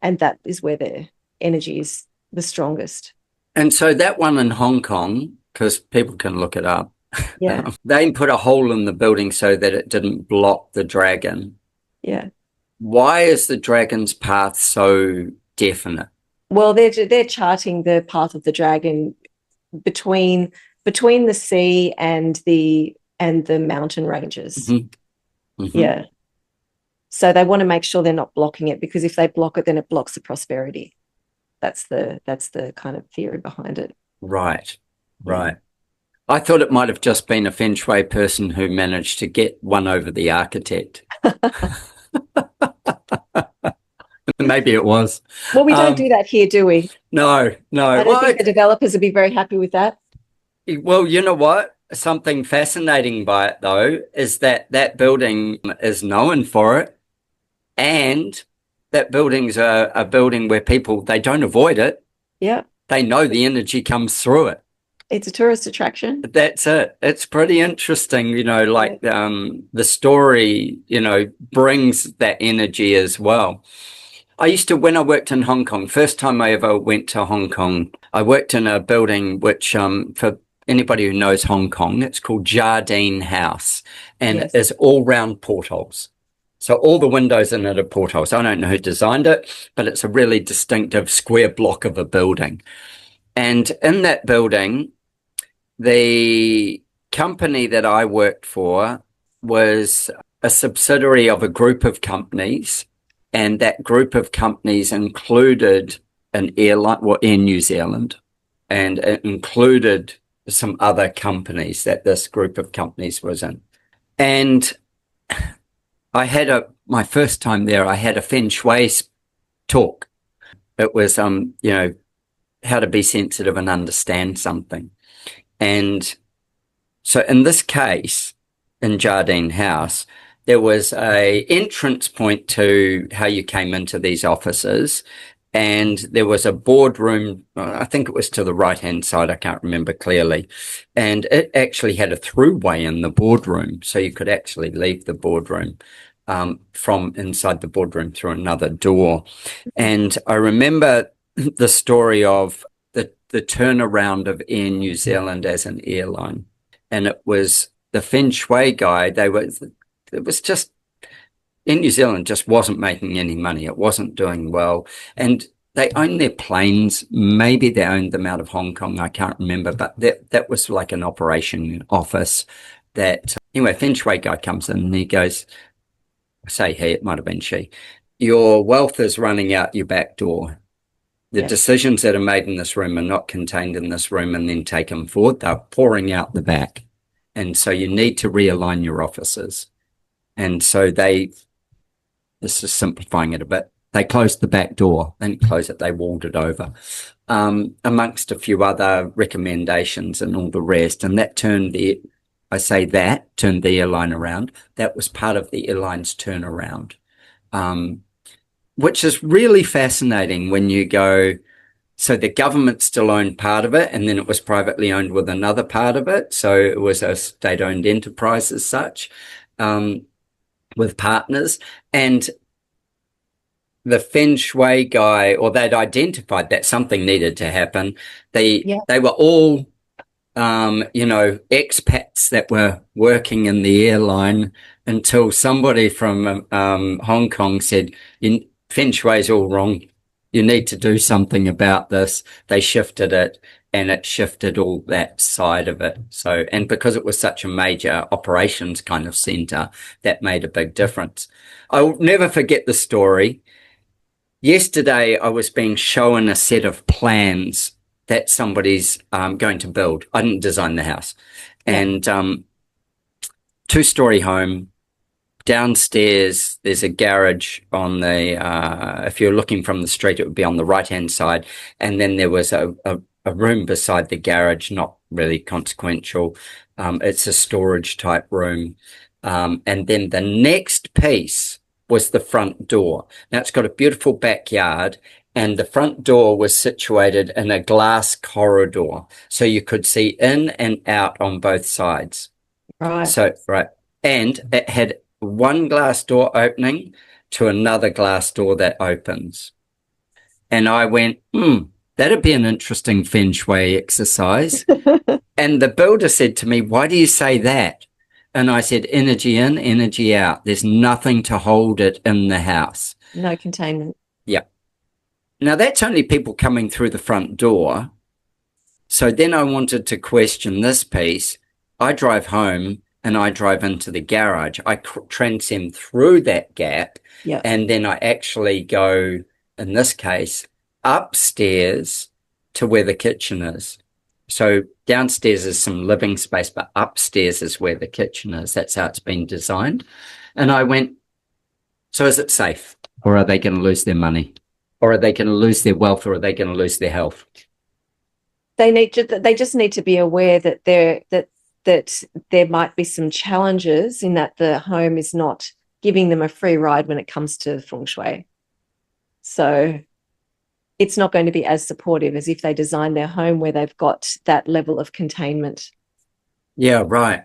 and that is where the energy is the strongest. And so that one in Hong Kong, because people can look it up, yeah, they put a hole in the building so that it didn't block the dragon. Yeah. Why is the dragon's path so definite? Well, they're charting the path of the dragon between the sea and the mountain ranges. Yeah. So they want to make sure they're not blocking it, because if they block it, then it blocks the prosperity. That's the kind of theory behind it. Right. I thought it might have just been a Feng Shui person who managed to get one over the architect. Maybe it was. Well, we don't do that here, do we? No. I don't think the developers would be very happy with that. Well, you know what? Something fascinating by it, though, is that building is known for it, and that building's a building where people, they don't avoid it. Yeah. They know the energy comes through it. It's a tourist attraction. That's it. It's pretty interesting, the story, brings that energy as well. When I worked in Hong Kong, first time I ever went to Hong Kong, I worked in a building which, for anybody who knows Hong Kong, it's called Jardine House, and it is all round portholes. So all the windows in it are portholes. I don't know who designed it, but it's a really distinctive square block of a building. And in that building, the company that I worked for was a subsidiary of a group of companies, And that group of companies included an airline, well, Air New Zealand, and it included some other companies that this group of companies was in. And I had my first time there, I had a Feng Shui talk. It was, how to be sensitive and understand something. And so in this case, in Jardine House, there was a entrance point to how you came into these offices, and there was a boardroom. I think it was to the right-hand side. I can't remember clearly. And it actually had a throughway in the boardroom, so you could actually leave the boardroom from inside the boardroom through another door. And I remember the story of the turnaround of Air New Zealand as an airline. And it was the Feng Shui guy. It was just, Air New Zealand just wasn't making any money. It wasn't doing well. And they owned their planes. Maybe they owned them out of Hong Kong. I can't remember, but that was like an operation office that, anyway, Feng Shui guy comes in and he goes, say he, it might have been she, your wealth is running out your back door. The decisions that are made in this room are not contained in this room and then taken forward. They're pouring out the back. And so you need to realign your offices. And so this is simplifying it a bit, they closed the back door. They didn't close it, they walled it over, amongst a few other recommendations and all the rest. And that turned the airline around. That was part of the airline's turnaround. Which is really fascinating when you go, so the government still owned part of it, and then it was privately owned with another part of it. So it was a state-owned enterprise as such, with partners. And the Feng Shui guy, or they'd identified that something needed to happen. They were all, expats that were working in the airline until somebody from Hong Kong said, Feng Shui is all wrong. You need to do something about this. They shifted it, and it shifted all that side of it. So, and because it was such a major operations kind of center, that made a big difference. I'll never forget the story. Yesterday, I was being shown a set of plans that somebody's going to build. I didn't design the house. And two-story home. Downstairs, there's a garage on if you're looking from the street, it would be on the right-hand side. And then there was a room beside the garage, not really consequential. It's a storage type room. And then the next piece was the front door. Now, it's got a beautiful backyard, and the front door was situated in a glass corridor. So you could see in and out on both sides. Right. And it had one glass door opening to another glass door that opens. And I went, that'd be an interesting Feng Shui exercise. And the builder said to me, why do you say that? And I said, energy in, energy out. There's nothing to hold it in the house. No containment. Yeah. Now, that's only people coming through the front door. So then I wanted to question this piece. I drive home and I drive into the garage. I transcend through that gap. Yeah. And then I actually go, in this case, upstairs to where the kitchen is. So downstairs is some living space, but upstairs is where the kitchen is. That's how it's been designed. And I went, so is it safe? Or are they going to lose their money? Or are they going to lose their wealth? Or are they going to lose their health? They just need to be aware that there might be some challenges in that the home is not giving them a free ride when it comes to Feng Shui. So it's not going to be as supportive as if they design their home where they've got that level of containment. Yeah, right.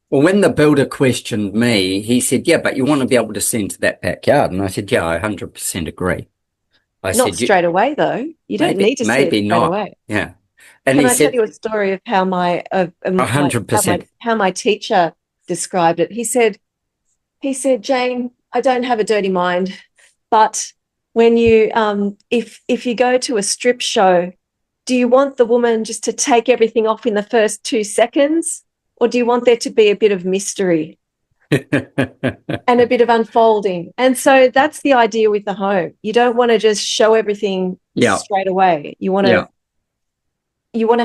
Well, when the builder questioned me, he said, yeah, but you want to be able to see into that backyard. And I said, yeah, I 100% agree. Not straight away, though. You don't need to see it straight away. Yeah. And Can I tell you a story of how my 100%. How my teacher described it? He said, Jane, I don't have a dirty mind, but when you if you go to a strip show, do you want the woman just to take everything off in the first 2 seconds, or do you want there to be a bit of mystery? and a bit of unfolding. And so that's the idea with the home. You don't want to just show everything straight away. You want to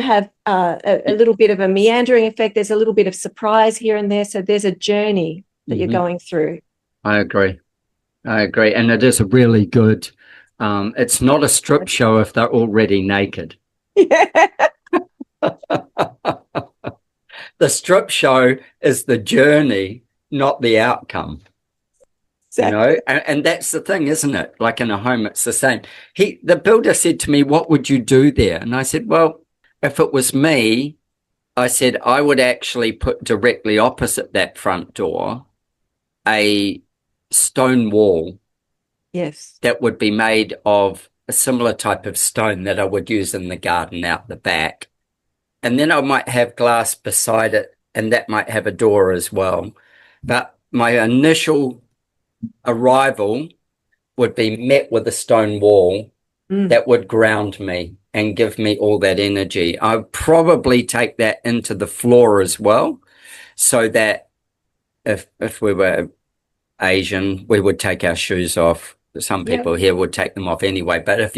have a little bit of a meandering effect. There's a little bit of surprise here and there. So there's a journey that you're going through. I agree. And it is a really good, it's not a strip show if they're already naked. Yeah. The strip show is the journey, not the outcome. Exactly. You know, and that's the thing, isn't it? Like in a home, it's the same. The builder said to me, "What would you do there?" And I said, "Well, if it was me," I said, "I would actually put directly opposite that front door a stone wall." Yes. That would be made of a similar type of stone that I would use in the garden out the back. And then I might have glass beside it, and that might have a door as well. But my initial arrival would be met with a stone wall that would ground me and give me all that energy. I would probably take that into the floor as well, so that if we were Asian, we would take our shoes off. Some people here would take them off anyway. But if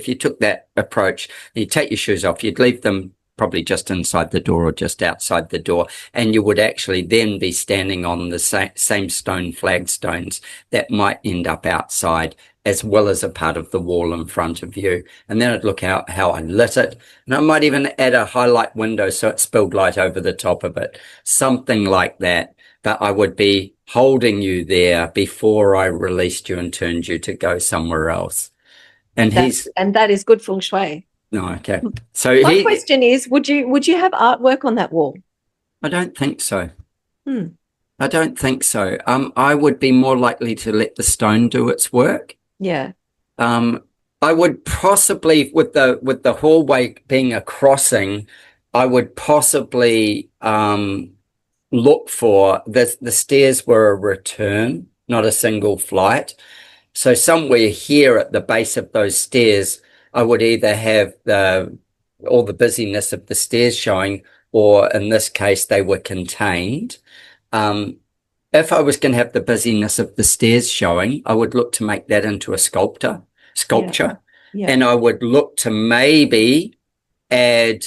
you took that approach, you take your shoes off, you'd leave them probably just inside the door or just outside the door, and you would actually then be standing on the same stone flagstones that might end up outside, as well as a part of the wall in front of you. And then I'd look out how I lit it, and I might even add a highlight window so it spilled light over the top of it, something like that. But I would be holding you there before I released you and turned you to go somewhere else. And that is good feng shui. No, okay. So my question is, would you have artwork on that wall? I don't think so. I don't think so. I would be more likely to let the stone do its work. Yeah. I would possibly, with the hallway being a crossing, I would possibly look for the stairs were a return, not a single flight. So somewhere here at the base of those stairs, I would either have all the busyness of the stairs showing, or in this case, they were contained. If I was going to have the busyness of the stairs showing, I would look to make that into a sculpture. Yeah. And I would look to maybe add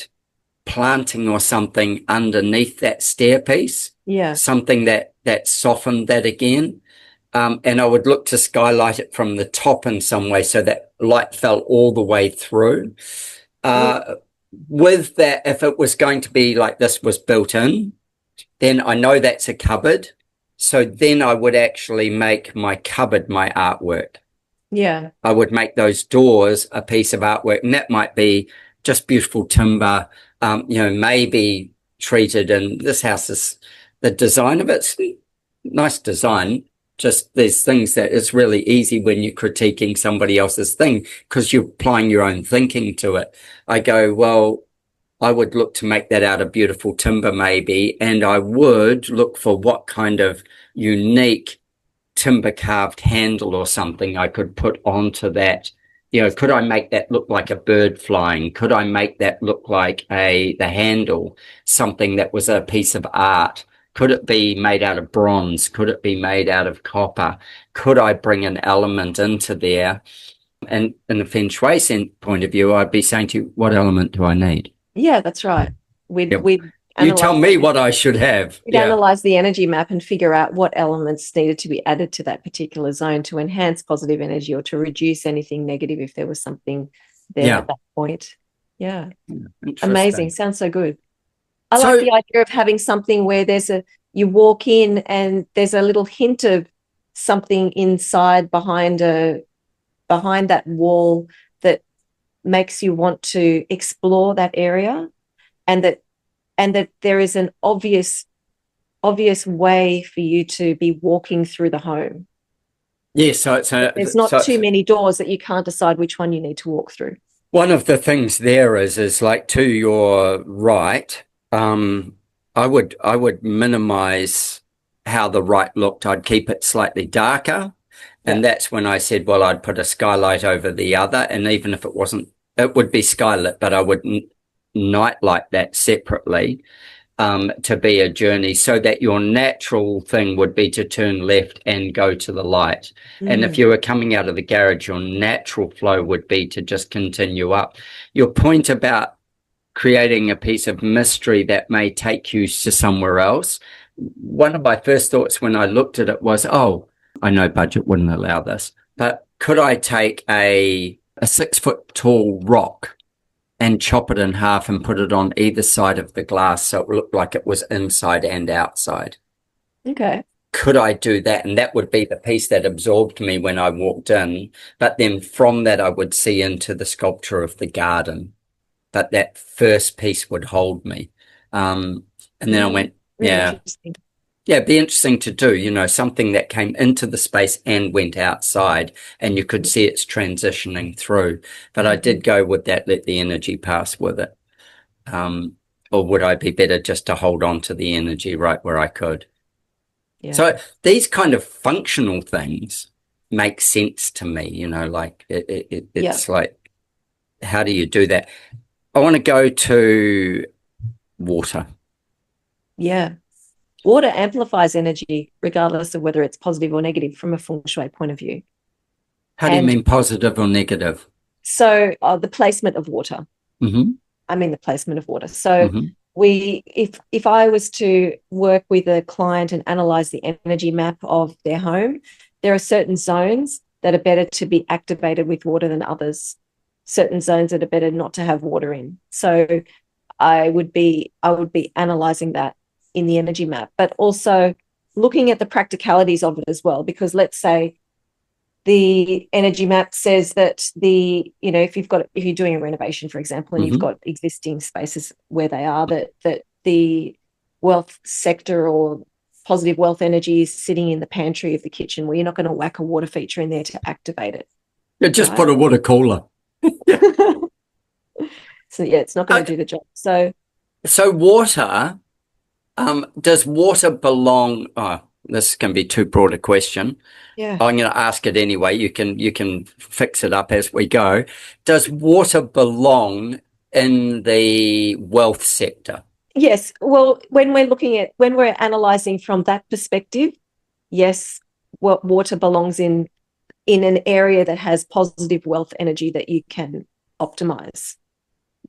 planting or something underneath that stairpiece. Yeah. Something that softened that again. And I would look to skylight it from the top in some way so that light fell all the way through. With that, if it was going to be like this was built in, then I know that's a cupboard. So then I would actually make my cupboard my artwork. Yeah. I would make those doors a piece of artwork, and that might be just beautiful timber, maybe treated. And this house is, the design of it's nice design. Just there's things that it's really easy when you're critiquing somebody else's thing because you're applying your own thinking to it. I go, well, I would look to make that out of beautiful timber maybe, and I would look for what kind of unique timber carved handle or something I could put onto that. Could I make that look like a bird flying? Could I make that look like the handle, something that was a piece of art? Could it be made out of bronze? Could it be made out of copper? Could I bring an element into there? And in the Feng Shui point of view, I'd be saying to you, what element do I need? Yeah, that's right. You tell me what I should have. We'd analyze the energy map and figure out what elements needed to be added to that particular zone to enhance positive energy or to reduce anything negative if there was something there at that point. Yeah. Amazing. Sounds so good. I like the idea of having something where you walk in and there's a little hint of something inside behind that wall that makes you want to explore that area, and that there is an obvious way for you to be walking through the home. Yes, so there's not too many doors that you can't decide which one you need to walk through. One of the things there is like to your right, I would minimize how the right looked. I'd keep it slightly darker. And that's when I said, well, I'd put a skylight over the other. And even if it wasn't, it would be skylit, but I would night light that separately. to be a journey, so that your natural thing would be to turn left and go to the light. And if you were coming out of the garage, your natural flow would be to just continue up. Your point about creating a piece of mystery that may take you to somewhere else, one of my first thoughts when I looked at it was, oh, I know budget wouldn't allow this, but could I take a 6-foot tall rock and chop it in half and put it on either side of the glass so it looked like it was inside and outside? Okay. Could I do that? And that would be the piece that absorbed me when I walked in. But then from that, I would see into the sculpture of the garden. But that first piece would hold me. And then I went, Really yeah. interesting. Yeah, it'd be interesting to do, you know, something that came into the space and went outside, and you could see it's transitioning through. But I did go with that, let the energy pass with it. Or would I be better just to hold on to the energy right where I could? Yeah. So these kind of functional things make sense to me, you know, like it's like, how do you do that? I want to go to water. Yeah. Water amplifies energy regardless of whether it's positive or negative from a Feng Shui point of view. How do you mean positive or negative? So the placement of water. I mean the placement of water. So if I was to work with a client and analyze the energy map of their home, there are certain zones that are better to be activated with water than others. Certain zones that are better not to have water in. So I would be analyzing that in the energy map, but also looking at the practicalities of it as well. Because let's say the energy map says that if you're doing a renovation, for example, and you've got existing spaces where they are, that the wealth sector or positive wealth energy is sitting in the pantry of the kitchen, where you're not going to whack a water feature in there to activate it. You just put a water cooler. So yeah, it's not going to do the job. So water, does water belong? Oh, this can be too broad a question. Yeah, I'm going to ask it anyway. You can fix it up as we go. Does water belong in the wealth sector? yes. Well, when we're analyzing from that perspective, yes, water belongs in an area that has positive wealth energy that you can optimize.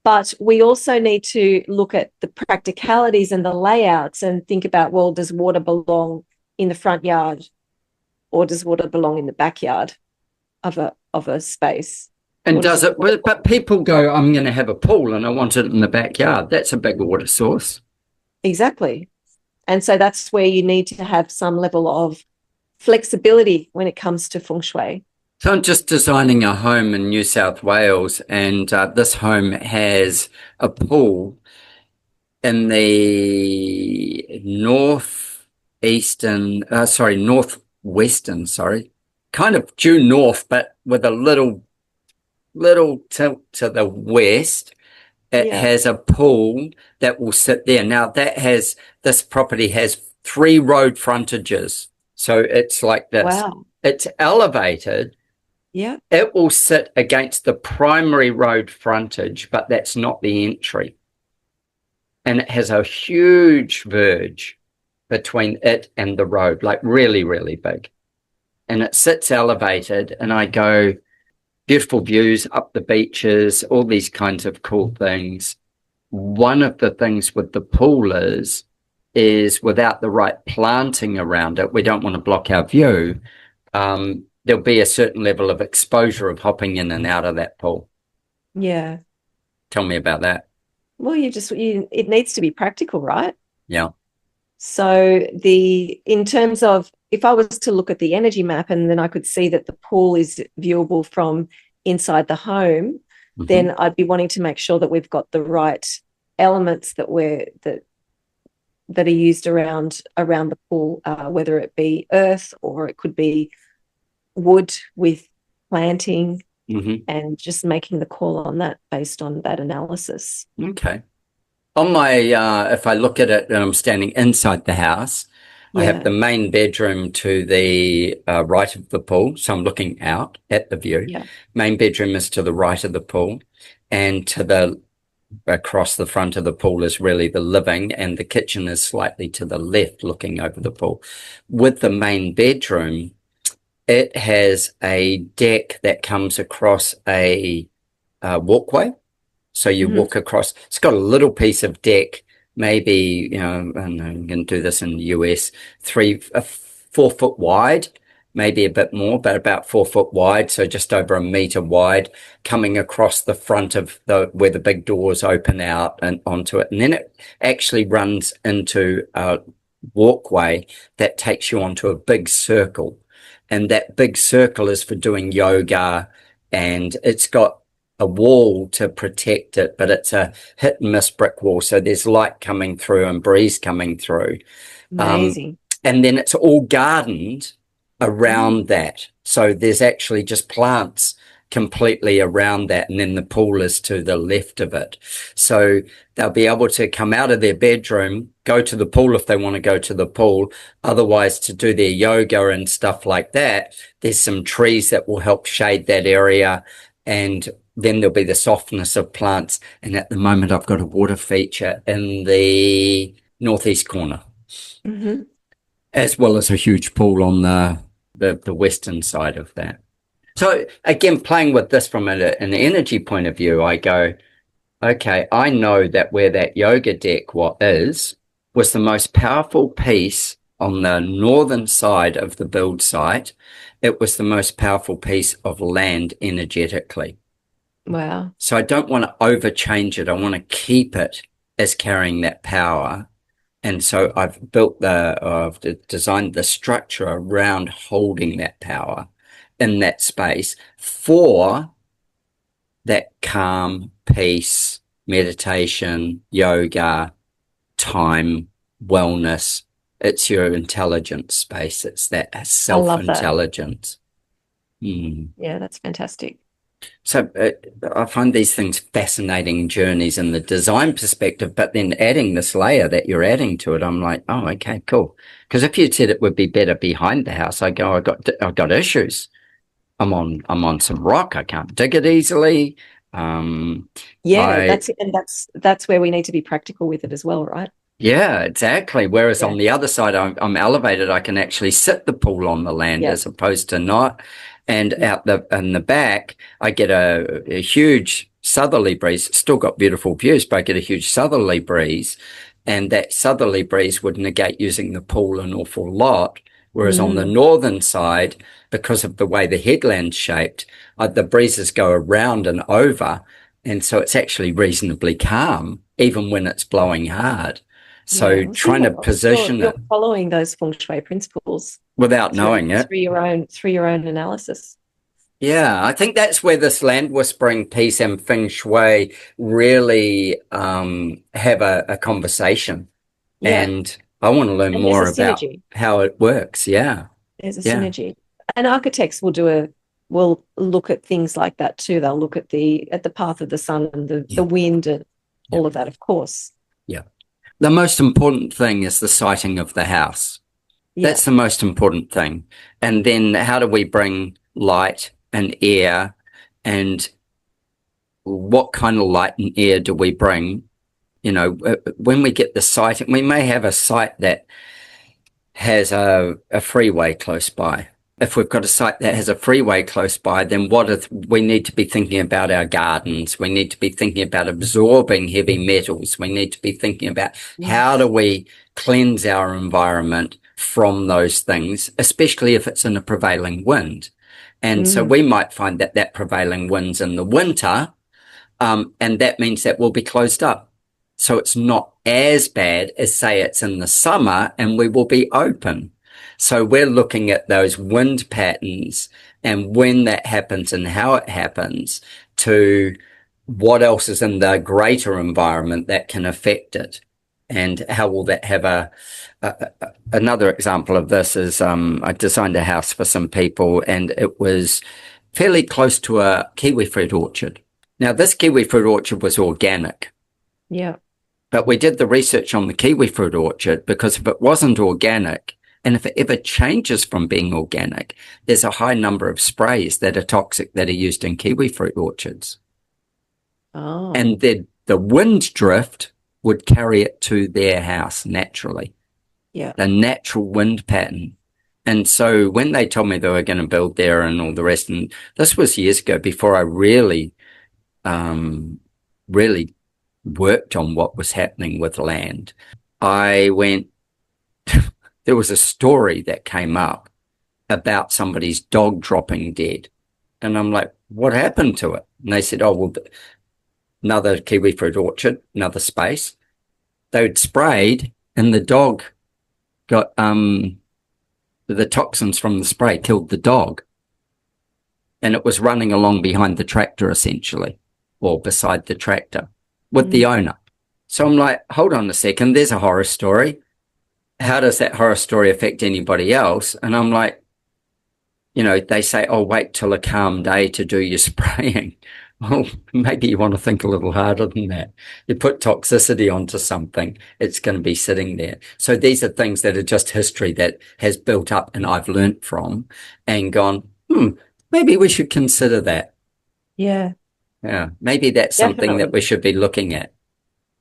But we also need to look at the practicalities and the layouts and think about, well, does water belong in the front yard or does water belong in the backyard of a space? And but people go, I'm going to have a pool and I want it in the backyard. That's a big water source. Exactly. And so that's where you need to have some level of flexibility when it comes to Feng Shui. So I'm just designing a home in New South Wales, and this home has a pool in the northwestern, kind of due north, but with a little tilt to the west. It has a pool that will sit there. Now this property has 3 road frontages. So it's like this. Wow. It's elevated. Yeah. It will sit against the primary road frontage, but that's not the entry. And it has a huge verge between it and the road, like really, really big. And it sits elevated, and I go, beautiful views up the beaches, all these kinds of cool things. One of the things with the pool is without the right planting around it, we don't want to block our view. There'll be a certain level of exposure of hopping in and out of that pool. Yeah. Tell me about that. Well, it needs to be practical, right? Yeah. So in terms of, if I was to look at the energy map and then I could see that the pool is viewable from inside the home, then I'd be wanting to make sure that we've got the right elements that are used around the pool, whether it be earth or it could be wood with planting, and just making the call on that based on that analysis. Okay. On my, if I look at it and I'm standing inside the house, I have the main bedroom to the right of the pool. So I'm looking out at the view. Yeah. Main bedroom is to the right of the pool, and to the across the front of the pool is really the living, and the kitchen is slightly to the left looking over the pool. With the main bedroom, it has a deck that comes across a walkway. So you walk across, it's got a little piece of deck, maybe, you know, and I'm going to do this in the US, 4 foot wide, maybe a bit more, but about 4 foot wide. So just over a meter wide, coming across the front of where the big doors open out and onto it. And then it actually runs into a walkway that takes you onto a big circle. And that big circle is for doing yoga, and it's got a wall to protect it, but it's a hit and miss brick wall. So there's light coming through and breeze coming through. Amazing. And then it's all gardened around that. So there's actually just plants completely around that. And then the pool is to the left of it. So they'll be able to come out of their bedroom, go to the pool if they want to go to the pool. Otherwise, to do their yoga and stuff like that, there's some trees that will help shade that area. And then there'll be the softness of plants. And at the moment, I've got a water feature in the northeast corner, as well as a huge pool on the western side of that. So again, playing with this from an energy point of view, I go, okay, I know that where that yoga deck was the most powerful piece on the northern side of the build site. It was the most powerful piece of land energetically. Wow. So I don't want to overchange it. I want to keep it as carrying that power. And so I've designed the structure around holding that power in that space for that calm, peace, meditation, yoga, time, wellness. It's your intelligence space. It's that self-intelligence. Yeah, that's fantastic. So I find these things fascinating journeys in the design perspective, but then adding this layer that you're adding to it, I'm like, oh, okay, cool. Because if you said it would be better behind the house, I go, I've got issues. I'm on some rock. I can't dig it easily. That's where we need to be practical with it as well, right? Yeah, exactly. Whereas on the other side, I'm elevated. I can actually sit the pool on the land as opposed to not. And in the back, I get a huge southerly breeze. Still got beautiful views, but I get a huge southerly breeze. And that southerly breeze would negate using the pool an awful lot. Whereas on the northern side, because of the way the headland's shaped, the breezes go around and over. And so it's actually reasonably calm, even when it's blowing hard. So trying to position you're following those Feng Shui principles without knowing it through your own analysis. Yeah, I think that's where this land whispering piece and Feng Shui really have a conversation. Yeah. And I want to learn more about how it works. Yeah. There's a synergy. And architects will look at things like that too. They'll look at the path of the sun and the wind and all of that, of course. Yeah. The most important thing is the siting of the house. Yeah. That's the most important thing. And then how do we bring light and air, and what kind of light and air do we bring? You know, when we get the site, we may have a site that has a freeway close by. If we've got a site that has a freeway close by, then we need to be thinking about our gardens. We need to be thinking about absorbing heavy metals. We need to be thinking about how do we cleanse our environment from those things, especially if it's in a prevailing wind. And so we might find that prevailing wind's in the winter, and that means that we'll be closed up. So it's not as bad as, say, it's in the summer and we will be open. So we're looking at those wind patterns and when that happens and how it happens to what else is in the greater environment that can affect it. And how will that have another example of this is I designed a house for some people and it was fairly close to a kiwi fruit orchard. Now, this kiwi fruit orchard was organic. Yeah. But we did the research on the kiwi fruit orchard because if it wasn't organic, and if it ever changes from being organic, there's a high number of sprays that are toxic that are used in kiwi fruit orchards. Oh. And they're the wind drift would carry it to their house naturally. Yeah. The natural wind pattern. And so when they told me they were going to build there and all the rest, and this was years ago before I really worked on what was happening with land, I went, there was a story that came up about somebody's dog dropping dead. And I'm like, what happened to it? And they said, oh, well, another kiwi fruit orchard, another space. They'd sprayed and the dog got, the toxins from the spray killed the dog. And it was running along behind the tractor, essentially, or beside the tractor with the owner. So I'm like, hold on a second, there's a horror story. How does that horror story affect anybody else? And I'm like, you know, they say, oh, wait till a calm day to do your spraying. Well, maybe you want to think a little harder than that. You put toxicity onto something, it's going to be sitting there. So these are things that are just history that has built up and I've learnt from and gone, maybe we should consider that. Yeah. Yeah. Maybe that's something that we should be looking at.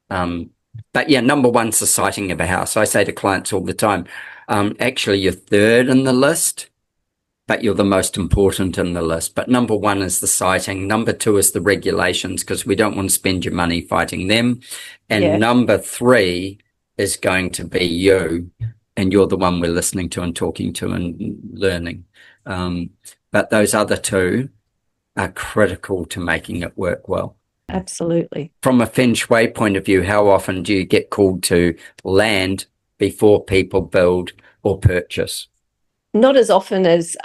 But yeah, number one's the siting of a house. I say to clients all the time, actually you're third in the list, but you're the most important in the list. But number one is the siting. Number two is the regulations, because we don't want to spend your money fighting them. And number three is going to be you, and you're the one we're listening to and talking to and learning. But those other two are critical to making it work well. Absolutely. From a Feng Shui point of view, how often do you get called to land before people build or purchase? Not as often as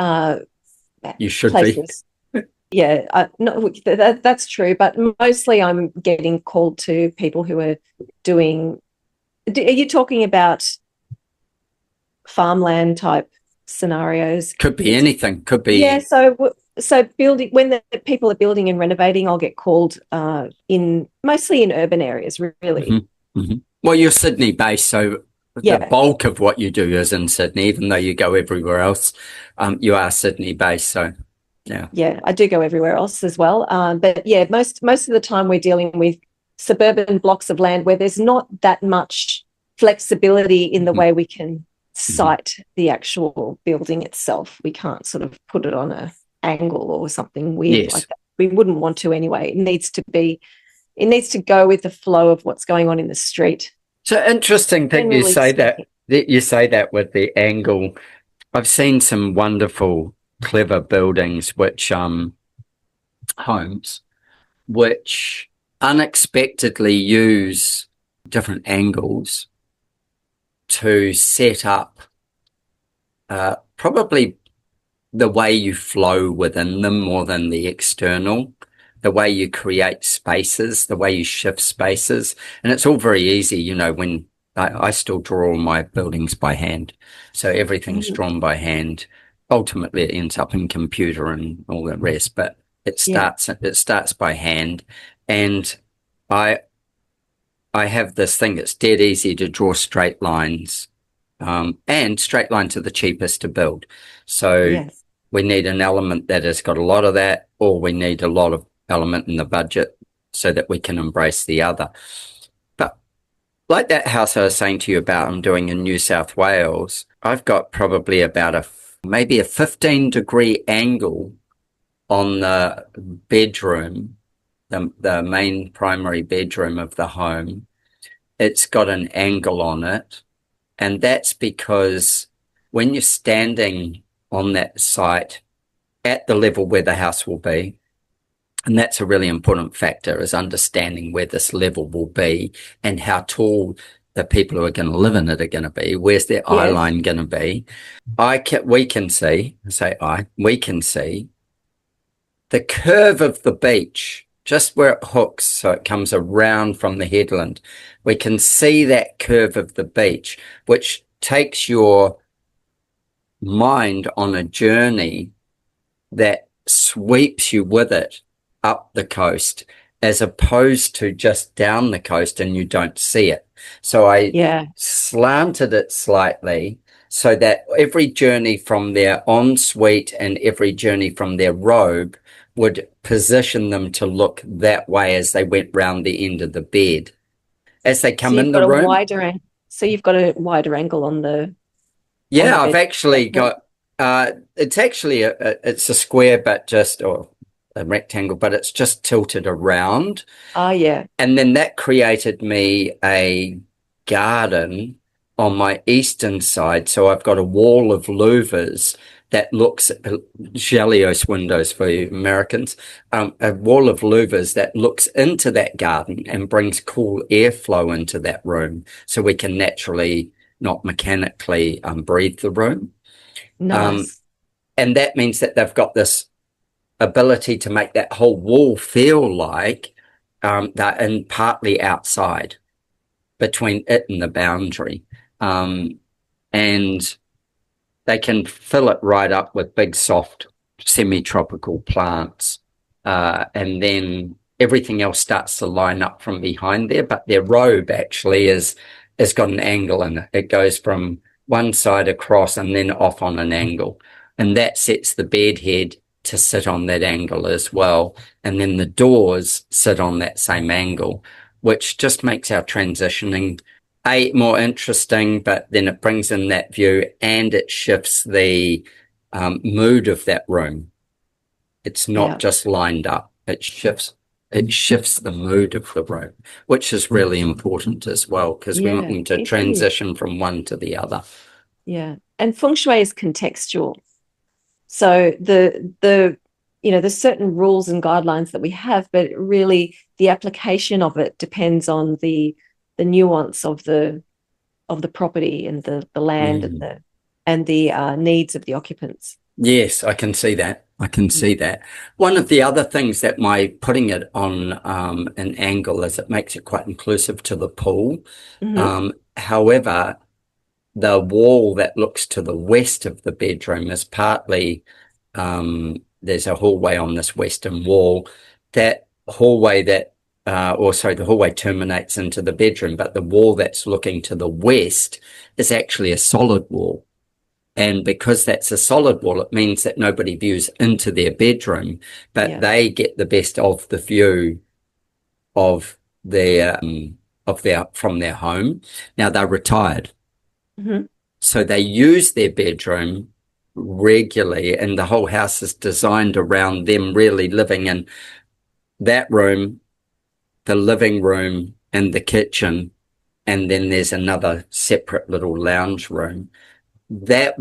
you should places. Be. Yeah, no, that's true. But mostly I'm getting called to people who are doing, are you talking about farmland type scenarios? Could be anything. Could be. Yeah, so building, when the people are building and renovating, I'll get called mostly in urban areas, really. Well, you're Sydney based, so the bulk of what you do is in Sydney, even though you go everywhere else. You are Sydney based, so yeah, I do go everywhere else as well. But yeah, most of the time we're dealing with suburban blocks of land where there's not that much flexibility in the way we can site the actual building itself. We can't sort of put it on a angle or something weird like that. We wouldn't want to anyway. It needs to go with the flow of what's going on in the street. So interesting that you say that you say that with the angle. I've seen some wonderful, clever buildings, which homes, which unexpectedly use different angles to set up probably the way you flow within them more than the external, the way you create spaces, the way you shift spaces. And it's all very easy, you know, when I still draw all my buildings by hand. So everything's drawn by hand. Ultimately, it ends up in computer and all the rest, but it starts by hand. And I have this thing that's dead easy to draw straight lines, and straight lines are the cheapest to build. So we need an element that has got a lot of that, or we need a lot of element in the budget so that we can embrace the other. But like that house I was saying to you about I'm doing in New South Wales, I've got probably about maybe a 15-degree angle on the bedroom, the main primary bedroom of the home. It's got an angle on it, and that's because when you're standing on that site at the level where the house will be, and that's a really important factor, is understanding where this level will be and how tall the people who are going to live in it are going to be. Where's their eye line going to be? We can see the curve of the beach, just where it hooks, so it comes around from the headland. We can see that curve of the beach, which takes your mind on a journey that sweeps you with it up the coast, as opposed to just down the coast and you don't see it. So I slanted it slightly so that every journey from their ensuite and every journey from their robe would position them to look that way as they went round the end of the bed. As they come in the room. So you've got a wider angle on the. Yeah, I've actually got, it's actually, it's a square, but just, or a rectangle, but it's just tilted around. Oh, yeah. And then that created me a garden on my eastern side. So I've got a wall of louvers that looks, Gelios windows for you Americans, a wall of louvers that looks into that garden and brings cool airflow into that room so we can naturally, not mechanically, breathe the room. Nice. And that means that they've got this ability to make that whole wall feel like they're in partly outside between it and the boundary. And they can fill it right up with big, soft, semi-tropical plants. And then everything else starts to line up from behind there. But their robe actually has got an angle in it. It goes from one side across and then off on an angle. And that sets the bed head to sit on that angle as well. And then the doors sit on that same angle, which just makes our transitioning more interesting, but then it brings in that view and it shifts the mood of that room. It's not just lined up. It shifts the mood of the room, which is really important as well, because we want them to transition from one to the other. Yeah. And Feng Shui is contextual. So there's certain rules and guidelines that we have, but really the application of it depends on the nuance of the property and the land and the needs of the occupants. Yes, I can see that. One of the other things that my putting it on an angle is it makes it quite inclusive to the pool. However, the wall that looks to the west of the bedroom is partly, there's a hallway on this western wall. The hallway terminates into the bedroom, but the wall that's looking to the west is actually a solid wall. And because that's a solid wall, it means that nobody views into their bedroom, but they get the best of the view of from their home. Now they're retired. So they use their bedroom regularly, and the whole house is designed around them really living in that room, the living room and the kitchen, and then there's another separate little lounge room. That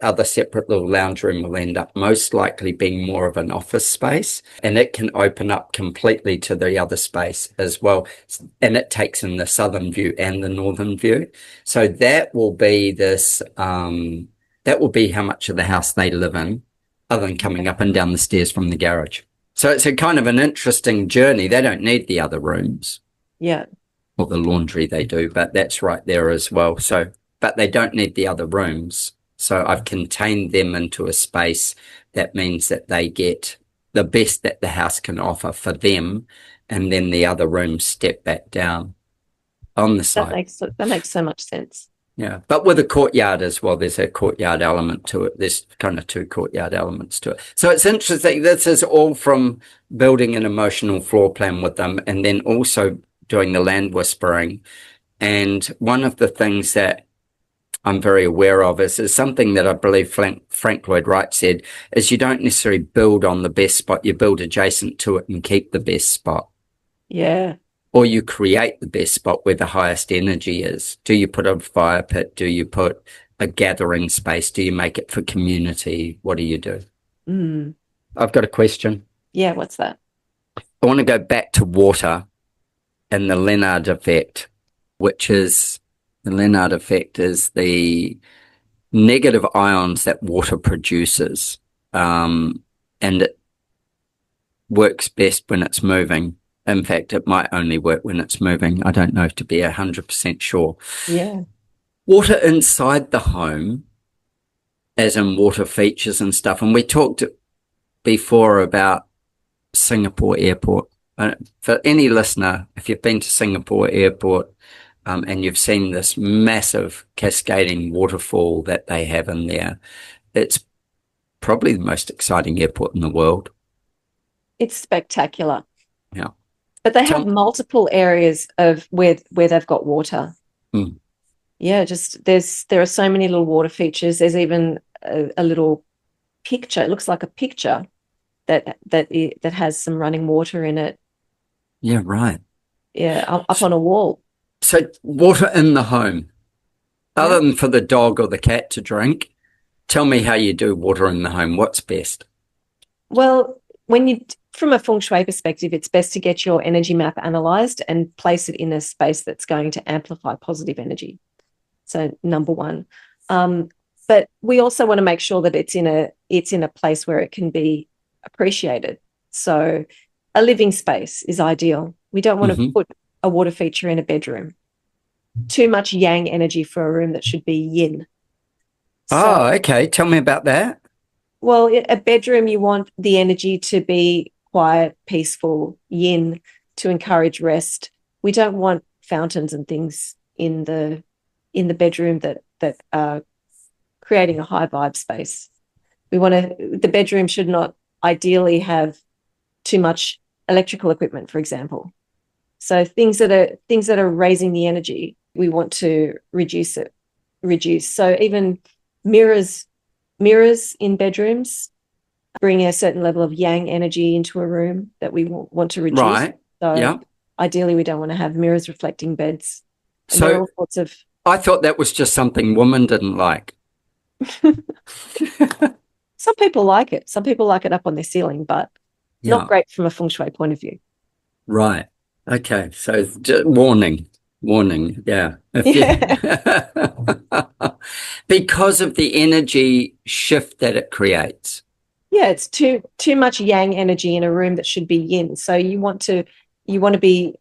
other separate little lounge room will end up most likely being more of an office space, and it can open up completely to the other space as well. And it takes in the southern view and the northern view. So that will be that will be how much of the house they live in, other than coming up and down the stairs from the garage. So it's a kind of an interesting journey. They don't need the other rooms. Yeah. Or the laundry they do, but that's right there as well. So, but they don't need the other rooms. So I've contained them into a space that means that they get the best that the house can offer for them. And then the other rooms step back down on the side. That makes so much sense. Yeah, but with a courtyard as well, there's a courtyard element to it. There's kind of two courtyard elements to it. So it's interesting. This is all from building an emotional floor plan with them and then also doing the land whispering. And one of the things that I'm very aware of is something that I believe Frank Lloyd Wright said, is you don't necessarily build on the best spot, you build adjacent to it and keep the best spot. Yeah. Or you create the best spot where the highest energy is. Do you put a fire pit? Do you put a gathering space? Do you make it for community? What do you do? I've got a question. Yeah, what's that? I want to go back to water and the Leonard effect, which is the Leonard effect is the negative ions that water produces. And it works best when it's moving. In fact, it might only work when it's moving. I don't know to be 100% sure. Yeah. Water inside the home, as in water features and stuff. And we talked before about Singapore Airport. For any listener, if you've been to Singapore Airport and you've seen this massive cascading waterfall that they have in there, it's probably the most exciting airport in the world. It's spectacular. Yeah. But they have multiple areas of where they've got water. Mm. Yeah, there are so many little water features. There's even a little picture. It looks like a picture that has some running water in it. Yeah, right. Yeah, up on a wall. So water in the home, other than for the dog or the cat to drink, tell me how you do water in the home. What's best? Well, from a Feng Shui perspective, it's best to get your energy map analyzed and place it in a space that's going to amplify positive energy. So number one. But we also want to make sure that it's in a place where it can be appreciated. So a living space is ideal. We don't want to put a water feature in a bedroom. Too much yang energy for a room that should be yin. So, okay. Tell me about that. Well, a bedroom, you want the energy to be quiet, peaceful, yin, to encourage rest. We don't want fountains and things in the bedroom that are creating a high vibe space. The bedroom should not ideally have too much electrical equipment, for example. So things that are raising the energy, we want to reduce. So even mirrors in bedrooms bring a certain level of yang energy into a room that we want to reduce. Right. So ideally, we don't want to have mirrors reflecting beds. And so there are all sorts of. I thought that was just something women didn't like. Some people like it. Some people like it up on their ceiling, but not great from a Feng Shui point of view. Right. Okay. So warning. Yeah. Because of the energy shift that it creates. Yeah, it's too much yang energy in a room that should be yin. So you want to be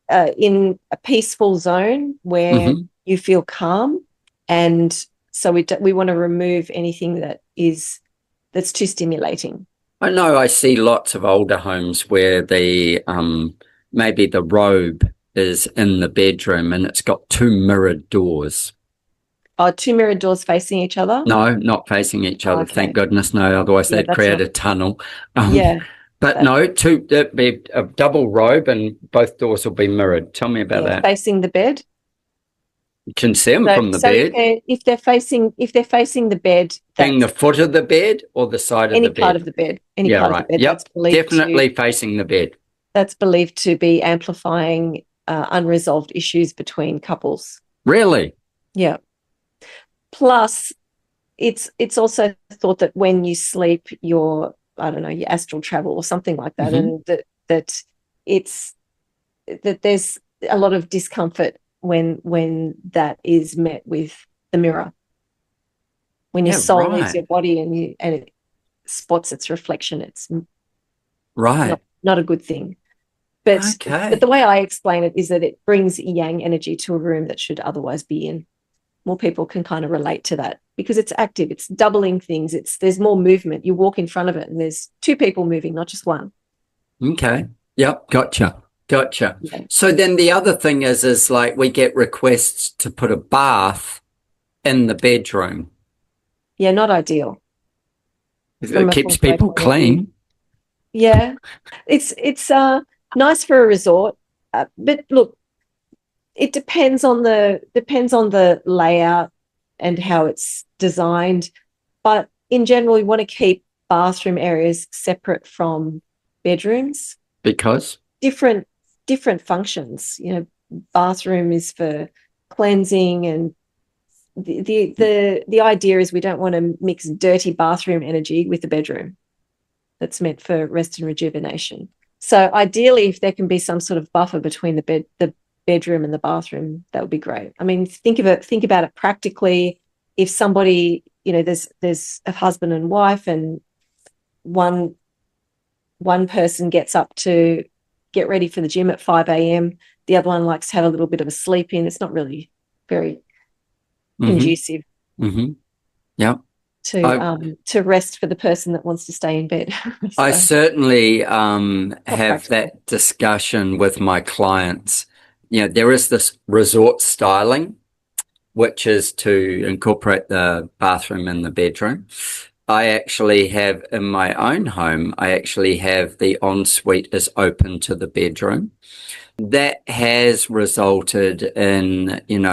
in a peaceful zone where you feel calm, and so we want to remove anything that's too stimulating. I know I see lots of older homes where the maybe the robe is in the bedroom and it's got two mirrored doors. Oh, two mirrored doors facing each other? No, not facing each other. Okay. Thank goodness. No, otherwise they'd create a tunnel. But no, that'd be a double robe and both doors will be mirrored. Tell me about that. Facing the bed. You can see them from the bed. If they're facing the bed, the foot of the bed or the side of the bed. Any part of the bed. Any part of the bed. Yep. That's believed definitely facing the bed. That's believed to be amplifying unresolved issues between couples. Really? Yeah. Plus, it's also thought that when you sleep, your astral travel or something like that, and that there's a lot of discomfort when that is met with the mirror. When your soul leaves your body and it spots its reflection, it's not a good thing. But the way I explain it is that it brings yang energy to a room that should otherwise be in. More people can kind of relate to that because it's active, it's doubling things, there's more movement. You walk in front of it and there's two people moving, not just one. Okay. Yep. Gotcha. Yeah. So then the other thing is like we get requests to put a bath in the bedroom. Yeah, not ideal. It keeps people clean. Yeah. It's nice for a resort, but look, it depends on the layout and how it's designed. But in general, we want to keep bathroom areas separate from bedrooms because different functions. Bathroom is for cleansing, and the idea is we don't want to mix dirty bathroom energy with the bedroom that's meant for rest and rejuvenation. So ideally, if there can be some sort of buffer between the bedroom and the bathroom, that would be great. I mean, think about it practically. If somebody, there's a husband and wife, and one person gets up to get ready for the gym at 5 a.m. The other one likes to have a little bit of a sleep in. It's not really very conducive. Yeah. To rest for the person that wants to stay in bed. So, I certainly have that discussion with my clients. There is this resort styling, which is to incorporate the bathroom in the bedroom. I actually have in my own home, I actually have the ensuite is open to the bedroom. That has resulted in, in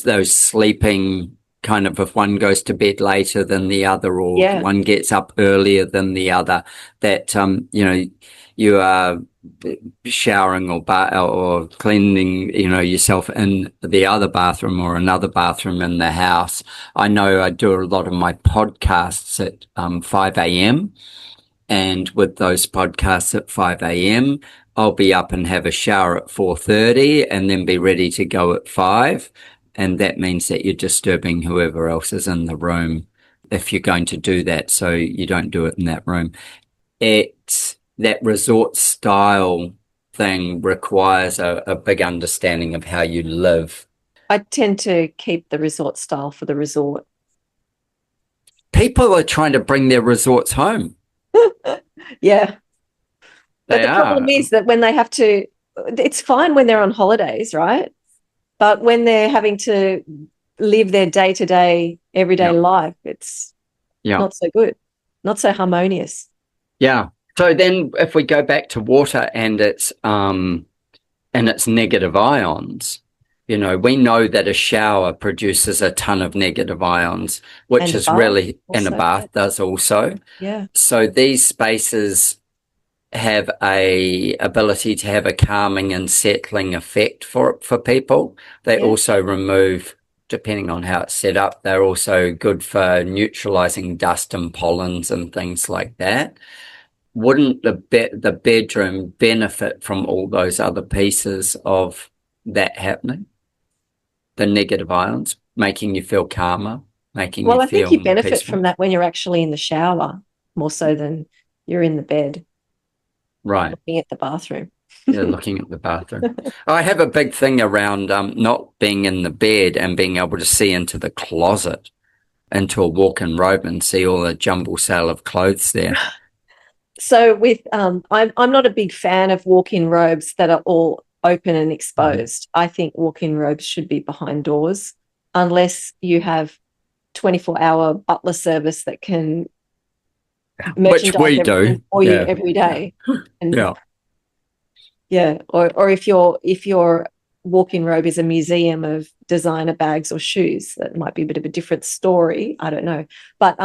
those sleeping kind of, if one goes to bed later than the other, or Yeah. one gets up earlier than the other, that, you are showering or cleaning, yourself in the other bathroom or another bathroom in the house. I know I do a lot of my podcasts at 5 a.m. And with those podcasts at 5 a.m., I'll be up and have a shower at 4:30 and then be ready to go at 5. And that means that you're disturbing whoever else is in the room if you're going to do that. So you don't do it in that room. That resort style thing requires a big understanding of how you live. I tend to keep the resort style for the resort. People are trying to bring their resorts home. Yeah. But They the problem is that when they have to, it's fine when they're on holidays, right? But when they're having to live their day-to-day, everyday life, it's not so good, not so harmonious. Yeah. So then if we go back to water and its negative ions, we know that a shower produces a ton of negative ions, which is really, and a bath does also. Yeah. So these spaces have a ability to have a calming and settling effect for people. They also remove, depending on how it's set up, they're also good for neutralizing dust and pollens and things like that. Wouldn't the bedroom benefit from all those other pieces of that happening? The negative ions, making you feel calmer, making you feel I think you benefit peaceful. from that when you're actually in the shower more so than you're in the bed. Right. Looking at the bathroom. Yeah, looking at the bathroom. I have a big thing around not being in the bed and being able to see into the closet, into a walk-in robe and see all the jumble sale of clothes there. So with I'm not a big fan of walk-in robes that are all open and exposed. I think walk-in robes should be behind doors unless you have 24-hour butler service that can which we do for you every day. And or if your walk-in robe is a museum of designer bags or shoes, that might be a bit of a different story. I don't know, but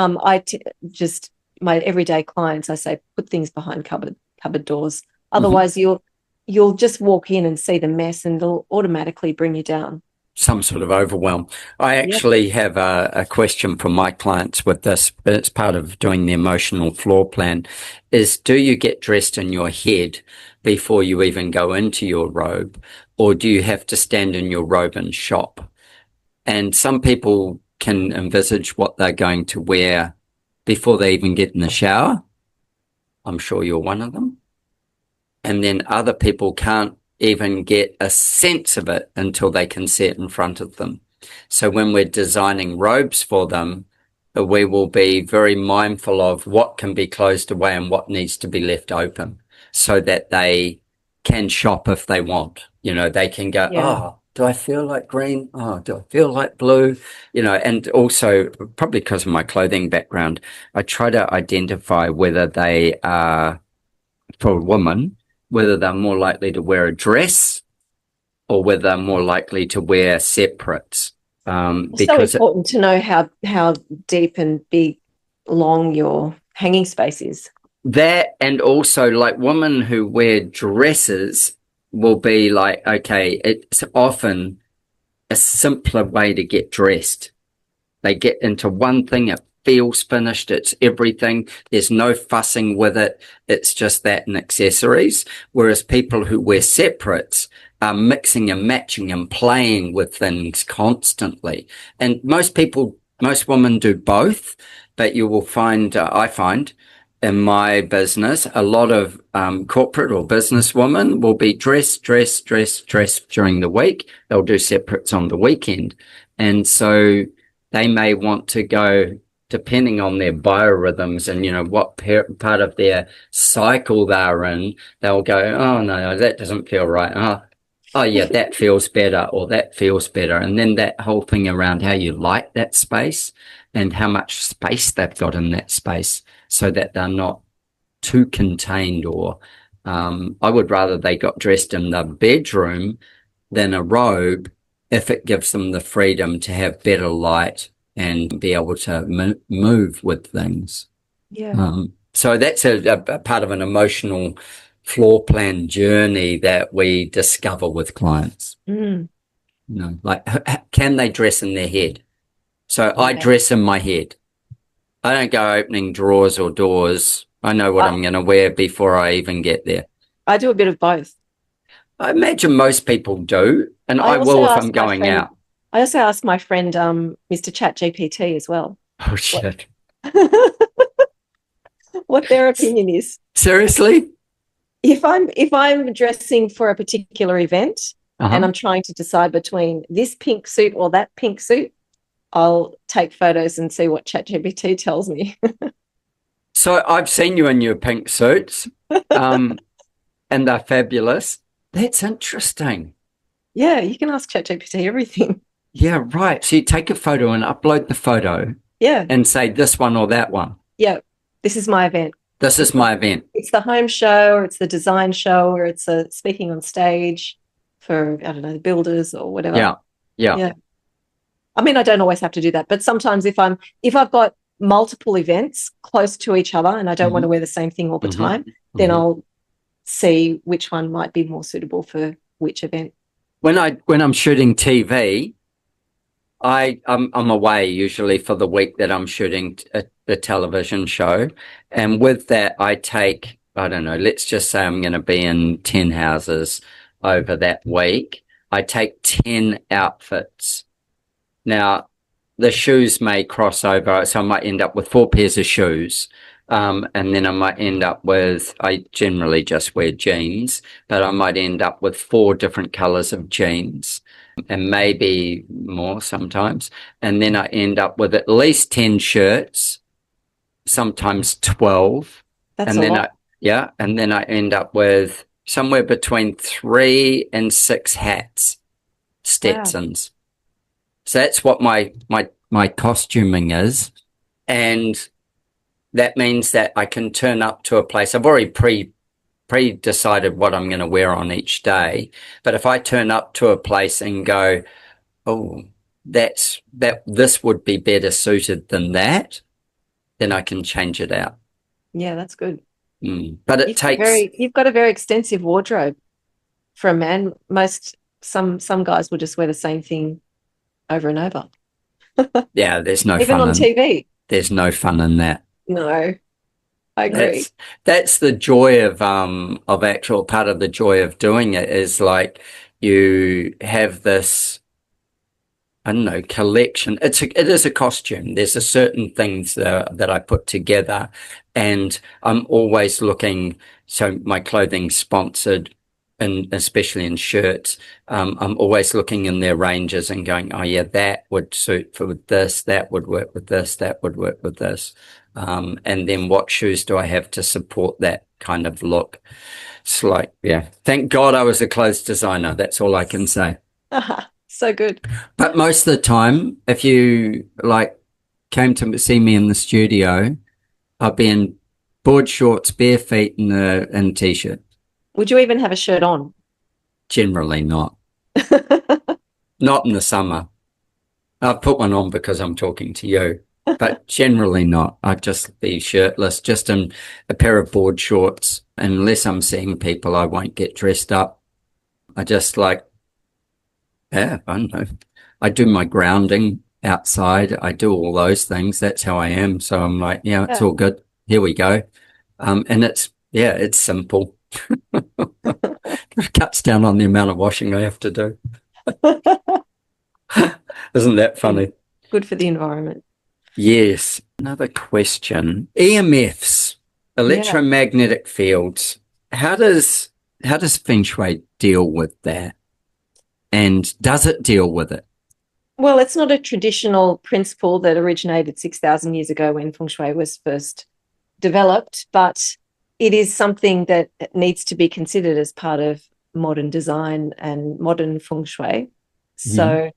just my everyday clients, I say put things behind cupboard doors. Otherwise, you'll just walk in and see the mess, and it'll automatically bring you down. Some sort of overwhelm. I actually have a question for my clients with this, but it's part of doing the emotional floor plan, is do you get dressed in your head before you even go into your robe, or do you have to stand in your robe and shop? And some people can envisage what they're going to wear before they even get in the shower. I'm sure you're one of them. And then other people can't even get a sense of it until they can see it in front of them. So when we're designing robes for them, we will be very mindful of what can be closed away and what needs to be left open so that they can shop if they want. They can go, oh, do I feel like green? Oh, do I feel like blue? And also probably because of my clothing background, I try to identify whether they are, for a woman, whether they're more likely to wear a dress or whether they're more likely to wear separates. It's so important to know how deep and big, long your hanging space is. That, and also like women who wear dresses will be like, okay, it's often a simpler way to get dressed. They get into one thing, it feels finished, it's everything, there's no fussing with it, it's just that and accessories. Whereas people who wear separates are mixing and matching and playing with things constantly. And most women do both, but you will find, I find in my business, a lot of corporate or business women will be dressed during the week. They'll do separates on the weekend. And so they may want to go, depending on their biorhythms and, what part of their cycle they're in, they'll go, oh, no, that doesn't feel right. Oh, oh yeah, that feels better, or that feels better. And then that whole thing around how you like that space and how much space they've got in that space so that they're not too contained, or I would rather they got dressed in the bedroom than a robe if it gives them the freedom to have better light and be able to move with things. Yeah. So that's a part of an emotional floor plan journey that we discover with clients. Mm. You know, like, can they dress in their head? So I Yeah. dress in my head. I don't go opening drawers or doors. I know what I'm going to wear before I even get there. I do a bit of both. I imagine most people do, and I I also will if I'm ask my going friend, out. I also asked my friend, Mr. Chat GPT as well, Oh, shit. what their opinion is. Seriously? If I'm dressing for a particular event and I'm trying to decide between this pink suit or that pink suit, I'll take photos and see what ChatGPT tells me. So I've seen you in your pink suits, and they're fabulous. That's interesting. Yeah, you can ask ChatGPT everything. Yeah, right. So you take a photo and upload the photo Yeah, and say this one or that one. yeah. This is my event. This is my event. It's the home show, or it's the design show, or it's a speaking on stage for, I don't know, the builders or whatever. Yeah, yeah. Yeah. I mean, I don't always have to do that, but sometimes if I've got multiple events close to each other and I don't want to wear the same thing all the time, then I'll see which one might be more suitable for which event. When I'm shooting TV, I'm away usually for the week that I'm shooting a television show, and with that I take, I don't know, let's just say I'm going to be in 10 houses over that week. I take 10 outfits. Now, the shoes may cross over, so I might end up with 4 pairs of shoes. And then I might end up with, I generally just wear jeans, but I might end up with 4 different colors of jeans and maybe more sometimes. And then I end up with at least 10 shirts, sometimes 12. That's and a then lot. and then I end up with somewhere between 3 and 6 hats, Stetsons. Wow. So that's what my costuming is. And that means that I can turn up to a place. I've already pre-decided what I'm going to wear on each day. But if I turn up to a place and go, oh, this would be better suited than that, then I can change it out. Yeah, that's good. But you've got a very extensive wardrobe for a man. Some guys will just wear the same thing over and over. Yeah, there's no even fun on TV. There's no fun in that. No, I agree. That's the joy of actual part of the joy of doing it is like you have this, I don't know, collection. It is a costume. There's a certain things that I put together, and I'm always looking. So my clothing's sponsored, and especially in shirts, I'm always looking in their ranges and going, oh yeah, that would suit for this, that would work with this, that would work with this. And then what shoes do I have to support that kind of look? It's like, yeah, thank God I was a clothes designer. That's all I can say. So good. But most of the time, if you like came to see me in the studio, I'd be in board shorts, bare feet, and a t-shirt. Would you even have a shirt on? Generally not. Not in the summer. I've put one on because I'm talking to you, but generally not. I'd just be shirtless, just in a pair of board shorts. Unless I'm seeing people, I won't get dressed up. I just like, yeah, I don't know. I do my grounding outside. I do all those things. That's how I am. So I'm like, yeah, it's all good. Here we go. And it's simple. It cuts down on the amount of washing I have to do. Isn't that funny? Good for the environment. Yes. Another question. EMFs, electromagnetic fields. How does Feng Shui deal with that? And does it deal with it? Well, it's not a traditional principle that originated 6,000 years ago when Feng Shui was first developed, but it is something that needs to be considered as part of modern design and modern Feng Shui. So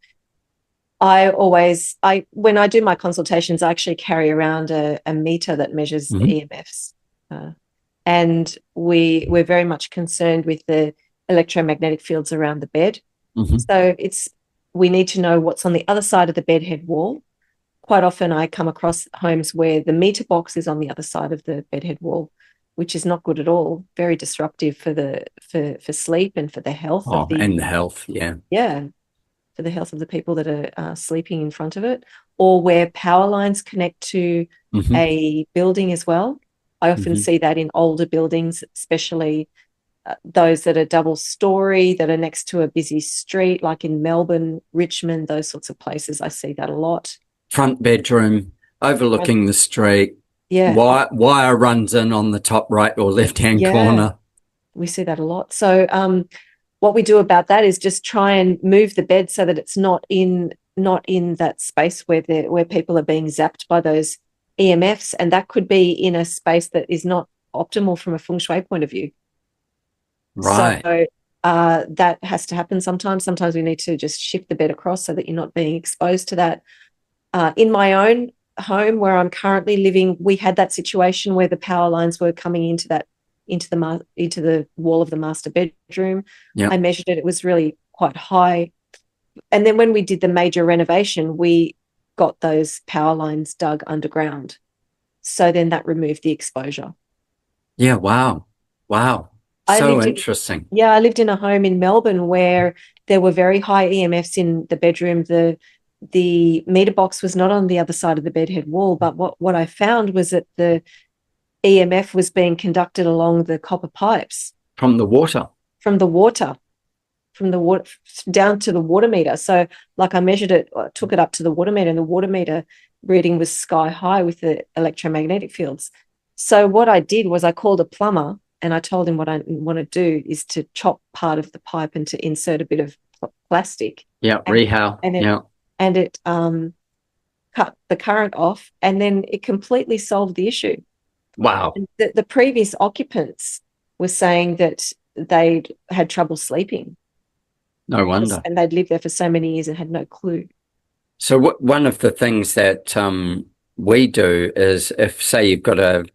when I do my consultations, I actually carry around a meter that measures EMFs. And we're very much concerned with the electromagnetic fields around the bed. So we need to know what's on the other side of the bed head wall. Quite often I come across homes where the meter box is on the other side of the bed head wall, which is not good at all. Very disruptive for sleep and for the health of the and the health, for the health of the people that are sleeping in front of it, or where power lines connect to a building as well. I often see that in older buildings, especially those that are double story, that are next to a busy street, like in Melbourne, Richmond, those sorts of places. I see that a lot. Front bedroom, overlooking the street. Yeah. Wire runs in on the top right or left-hand corner. We see that a lot. So what we do about that is just try and move the bed so that it's not in that space where people are being zapped by those EMFs, and that could be in a space that is not optimal from a Feng Shui point of view. Right. So that has to happen sometimes. Sometimes we need to just shift the bed across so that you're not being exposed to that. In my own home where I'm currently living, we had that situation where the power lines were coming into the wall of the master bedroom. I measured it. It was really quite high. And then when we did the major renovation, we got those power lines dug underground. So then that removed the exposure. Yeah. Wow. So interesting. I lived in a home in Melbourne where there were very high EMFs in the bedroom. The meter box was not on the other side of the bed head wall, but what I found was that the EMF was being conducted along the copper pipes. From the water down to the water meter. So like I measured it, I took it up to the water meter, and the water meter reading was sky high with the electromagnetic fields. So what I did was I called a plumber and I told him what I want to do is to chop part of the pipe and to insert a bit of plastic. Rehow. And it cut the current off, and then it completely solved the issue. Wow. And the previous occupants were saying that they'd had trouble sleeping. No wonder. And they'd lived there for so many years and had no clue. So one of the things that we do is, if, say, you've got an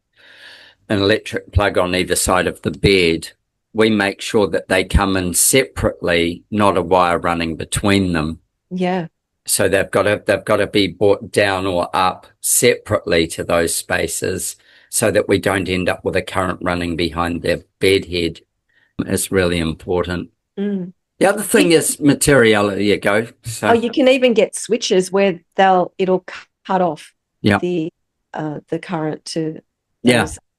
electric plug on either side of the bed, we make sure that they come in separately, not a wire running between them. Yeah. So they've got to be brought down or up separately to those spaces, so that we don't end up with a current running behind their bed head. It's really important. The other thing is materiality. You go. So. You can even get switches where it'll cut off the current to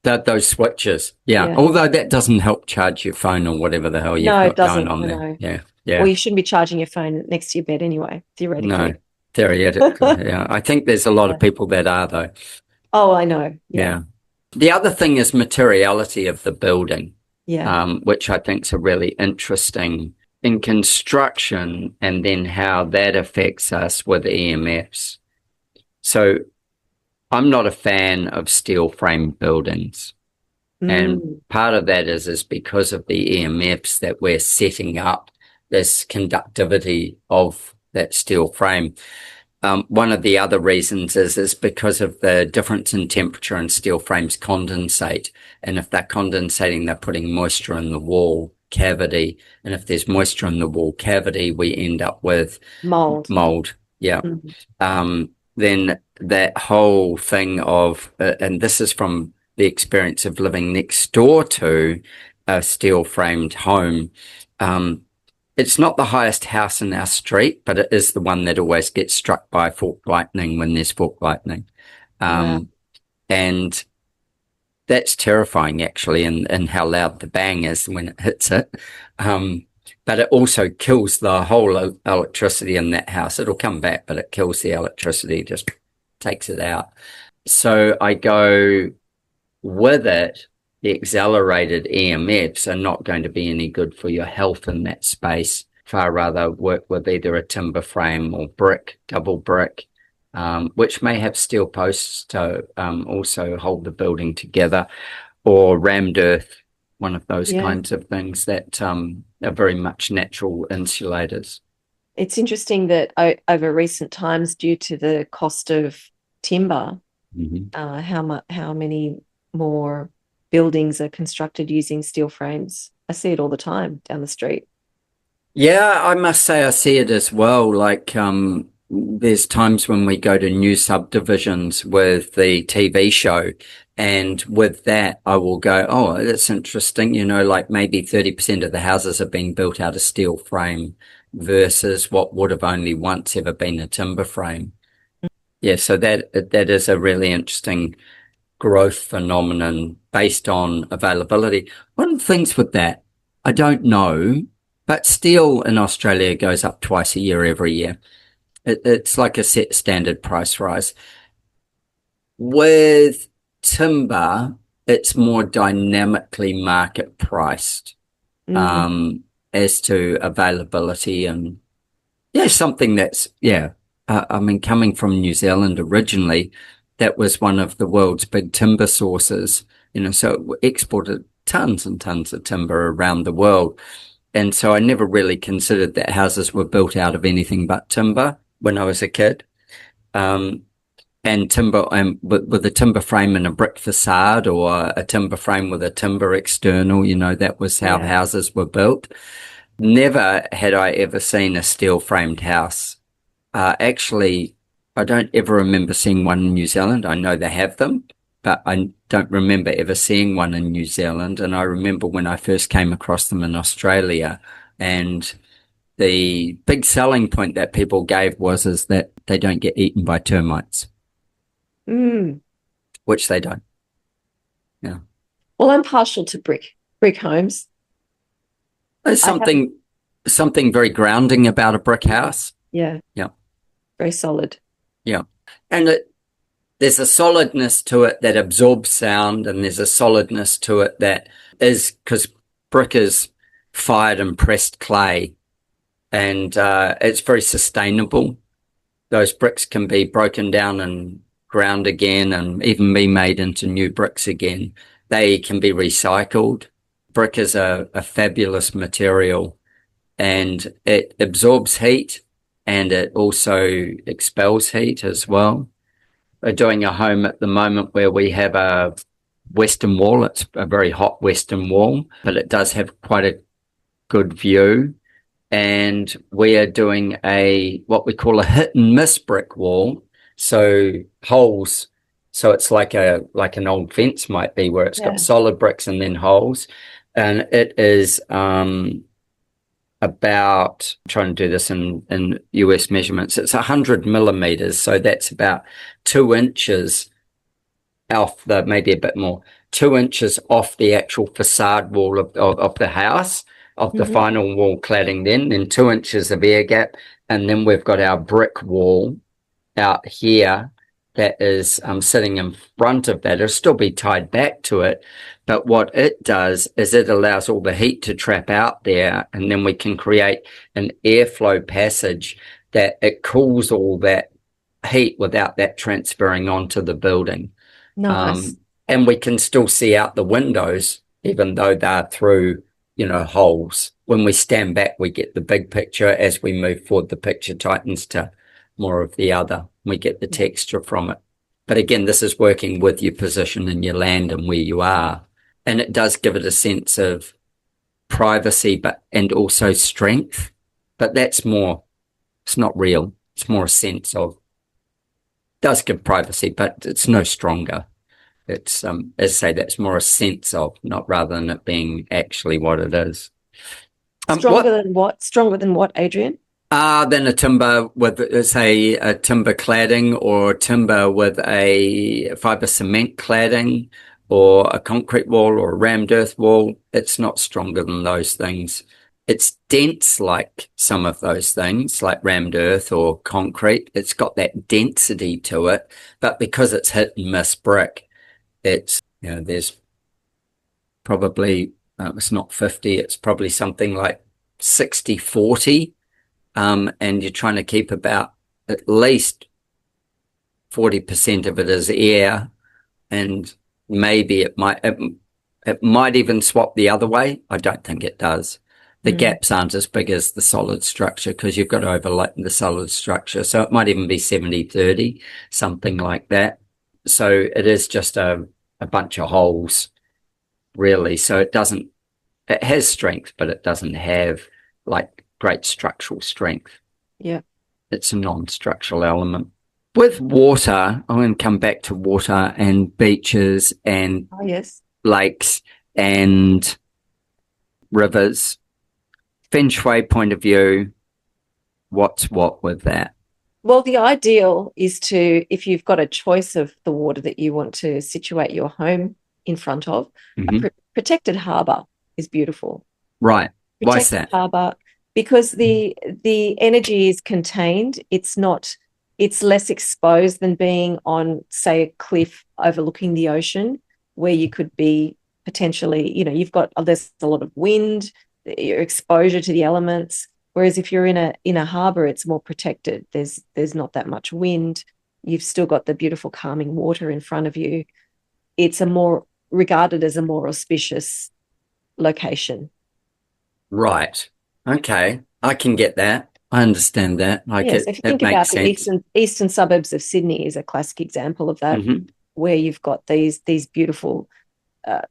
those switches. Although that doesn't help charge your phone or whatever the hell you've got going on there. No. Well, you shouldn't be charging your phone next to your bed anyway, theoretically. No, theoretically. I think there's a lot of people that are, though. Oh, I know. Yeah. The other thing is materiality of the building. Which I think is a really interesting in construction, and then how that affects us with EMFs. So I'm not a fan of steel frame buildings. And part of that is because of the EMFs that we're setting up, this conductivity of that steel frame. One of the other reasons is because of the difference in temperature, and steel frames condensate. And if they're condensating, they're putting moisture in the wall cavity. And if there's moisture in the wall cavity, we end up with mold. Yeah. Then that whole thing of, and this is from the experience of living next door to a steel framed home. It's not the highest house in our street, but it is the one that always gets struck by fork lightning when there's fork lightning. And that's terrifying, actually, and how loud the bang is when it hits it. But it also kills the whole electricity in that house. It'll come back, but it kills the electricity, just takes it out. So I go with it. The accelerated EMFs are not going to be any good for your health in that space. Far rather work with either a timber frame or brick, double brick, which may have steel posts to also hold the building together, or rammed earth one of those Yeah. kinds of things that are very much natural insulators. It's interesting that over recent times, due to the cost of timber, how many more buildings are constructed using steel frames. I see it all the time down the street. Yeah, I must say I see it as well. Like, there's times when we go to new subdivisions with the TV show, and with that, I will go, oh, that's interesting. You know, like maybe 30% of the houses are being built out of steel frame versus what would have only once ever been a timber frame. Yeah, so that is a really interesting growth phenomenon based on availability. One of the things with that, I don't know, but steel in Australia goes up twice a year every year. It's like a set standard price rise. With timber, it's more dynamically market priced as to availability, and yeah, something that's, I mean, coming from New Zealand originally, that was one of the world's big timber sources, you know, so it exported tons and tons of timber around the world. And so I never really considered that houses were built out of anything but timber when I was a kid. And timber, and with a timber frame and a brick facade, or a timber frame with a timber external, you know, that was how houses were built. Never had I ever seen a steel framed house. Actually, I don't ever remember seeing one in New Zealand. I know they have them, but I don't remember ever seeing one in New Zealand. And I remember when I first came across them in Australia, and the big selling point that people gave is that they don't get eaten by termites, which they don't. Yeah. Well, I'm partial to brick homes. There's something very grounding about a brick house. Yeah. Yeah. Very solid. Yeah. And there's a solidness to it that absorbs sound, and there's a solidness to it that is, because brick is fired and pressed clay, and it's very sustainable. Those bricks can be broken down and ground again, and even be made into new bricks again. They can be recycled. Brick is a fabulous material, and it absorbs heat, and it also expels heat as well. We're doing a home at the moment where we have a western wall. It's a very hot western wall, but it does have quite a good view. And we are doing what we call a hit and miss brick wall. So holes. So it's like an old fence might be, where it's got solid bricks and then holes. And it is about, I'm trying to do this in US measurements, it's 100 millimeters. So that's about 2 inches off maybe a bit more, 2 inches off the actual facade wall of the house, of the final wall cladding, then 2 inches of air gap. And then we've got our brick wall out here that is sitting in front of that. It'll still be tied back to it, but what it does is it allows all the heat to trap out there, and then we can create an airflow passage that it cools all that heat without that transferring onto the building. Nice. And we can still see out the windows, even though they're through, you know, holes. When we stand back, we get the big picture. As we move forward, the picture tightens to more of the other. We get the texture from it. But again, this is working with your position in your land and where you are. And it does give it a sense of privacy, and also strength. But that's more, it's not real. It's more a sense of, does give privacy, but it's no stronger. It's, as I say, that's more a sense of, not rather than it being actually what it is. Stronger than what? Stronger than what, Adrian? Than a timber with, say, a timber cladding, or timber with a fiber cement cladding, or a concrete wall, or a rammed earth wall. It's not stronger than those things. It's dense like some of those things, like rammed earth or concrete. It's got that density to it, but because it's hit and miss brick, it's, you know, there's probably, it's not 50, it's probably something like 60-40. And you're trying to keep about at least 40% of it is air, and maybe it It might even swap the other way. I don't think it does. The gaps aren't as big as the solid structure because you've got to overlay the solid structure. So it might even be 70-30, something like that. So it is just a bunch of holes, really. So it has strength, but it doesn't have like great structural strength. Yeah. It's a non-structural element. With water, I'm going to come back to water and beaches and lakes and rivers. Feng Shui point of view, what's what with that? Well, the ideal is to, if you've got a choice of the water that you want to situate your home in front of, a protected harbour is beautiful. Right. Why is that? Harbour, because the energy is contained. It's less exposed than being on, say, a cliff overlooking the ocean, where you could be potentially, there's a lot of wind, your exposure to the elements. Whereas if you're in a harbour, it's more protected. There's not that much wind. You've still got the beautiful calming water in front of you. It's regarded as a more auspicious location. Right. Okay. I can get that. I understand that. Yes, if you think about the eastern suburbs of Sydney is a classic example of that, where you've got these beautiful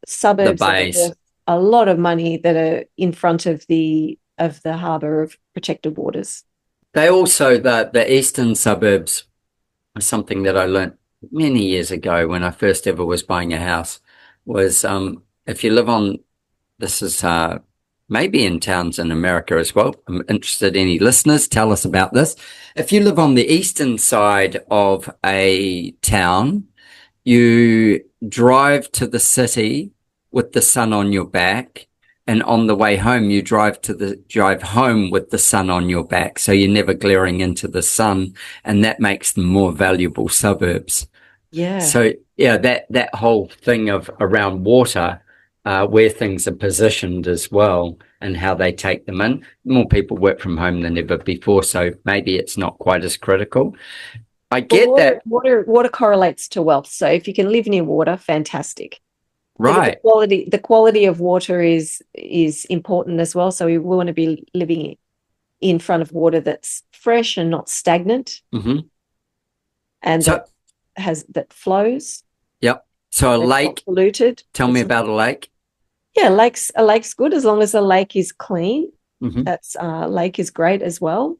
suburbs that are worth a lot of money that are in front of the harbour of protected waters. They also, the eastern suburbs, is something that I learnt many years ago when I first ever was buying a house, was if you live on, this is maybe in towns in America as well. I'm interested in any listeners, tell us about this. If you live on the eastern side of a town, you drive to the city with the sun on your back, and on the way home, you drive home with the sun on your back. So you're never glaring into the sun, and that makes them more valuable suburbs. Yeah. So yeah, that whole thing of around water, where things are positioned as well and how they take them in. More people work from home than ever before, so maybe it's not quite as critical. I get that. Water correlates to wealth. So if you can live near water, fantastic. Right. The quality of water is important as well. So we want to be living in front of water that's fresh and not stagnant, and that flows. Yep. So a lake, polluted. Tell me about a lake. Yeah, a lake's good as long as the lake is clean. That's lake is great as well.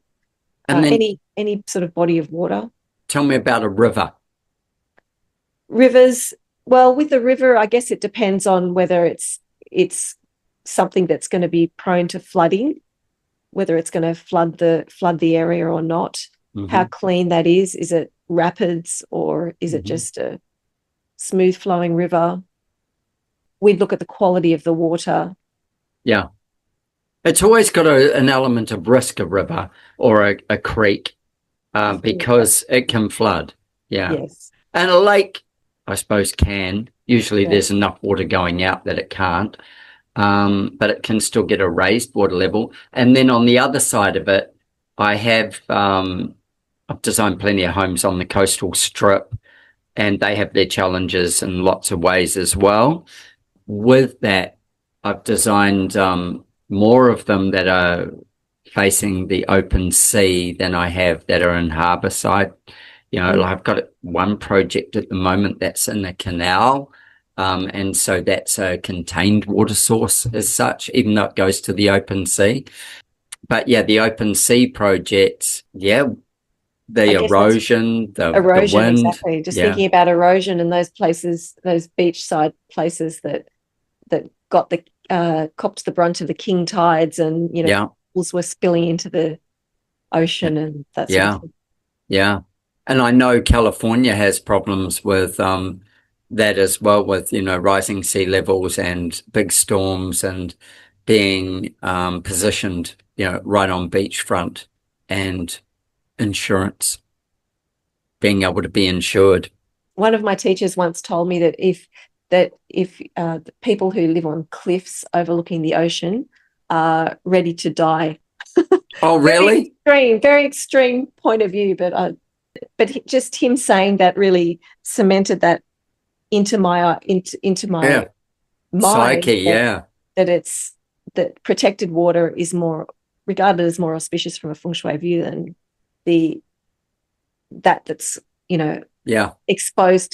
And then, any sort of body of water. Tell me about a river. Rivers. Well, with the river, I guess it depends on whether it's something that's going to be prone to flooding, whether it's going to flood the area or not. How clean that is. Is it rapids or is it just a smooth flowing river? We'd look at the quality of the water. Yeah. It's always got an element of risk, a river or a creek, because it can flood. Yeah. Yes. And a lake, I suppose, can. Usually there's enough water going out that it can't, but it can still get a raised water level. And then on the other side of it, I've designed plenty of homes on the coastal strip, and they have their challenges in lots of ways as well. With that, I've designed more of them that are facing the open sea than I have that are in harbour side. I've got one project at the moment that's in a canal, and so that's a contained water source as such, even though it goes to the open sea. But yeah, the open sea projects, the erosion, the wind. Exactly. Just thinking about erosion and those places, those beachside places that got copped the brunt of the king tides, and pools were spilling into the ocean and that sort of thing. Yeah. And I know California has problems with that as well, with rising sea levels and big storms, and being positioned right on beachfront, and insurance, being able to be insured. One of my teachers once told me that if the people who live on cliffs overlooking the ocean are ready to die. Oh, really? Very extreme point of view, but just him saying that really cemented that into my mind Psyche, yeah. that protected water is more regarded as more auspicious from a feng shui view than that's Yeah.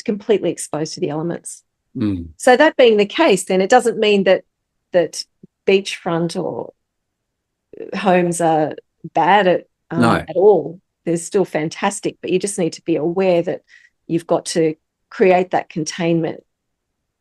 completely exposed to the elements. Mm. So that being the case, then it doesn't mean that beachfront or homes are bad No. at all. They're still fantastic, but you just need to be aware that you've got to create that containment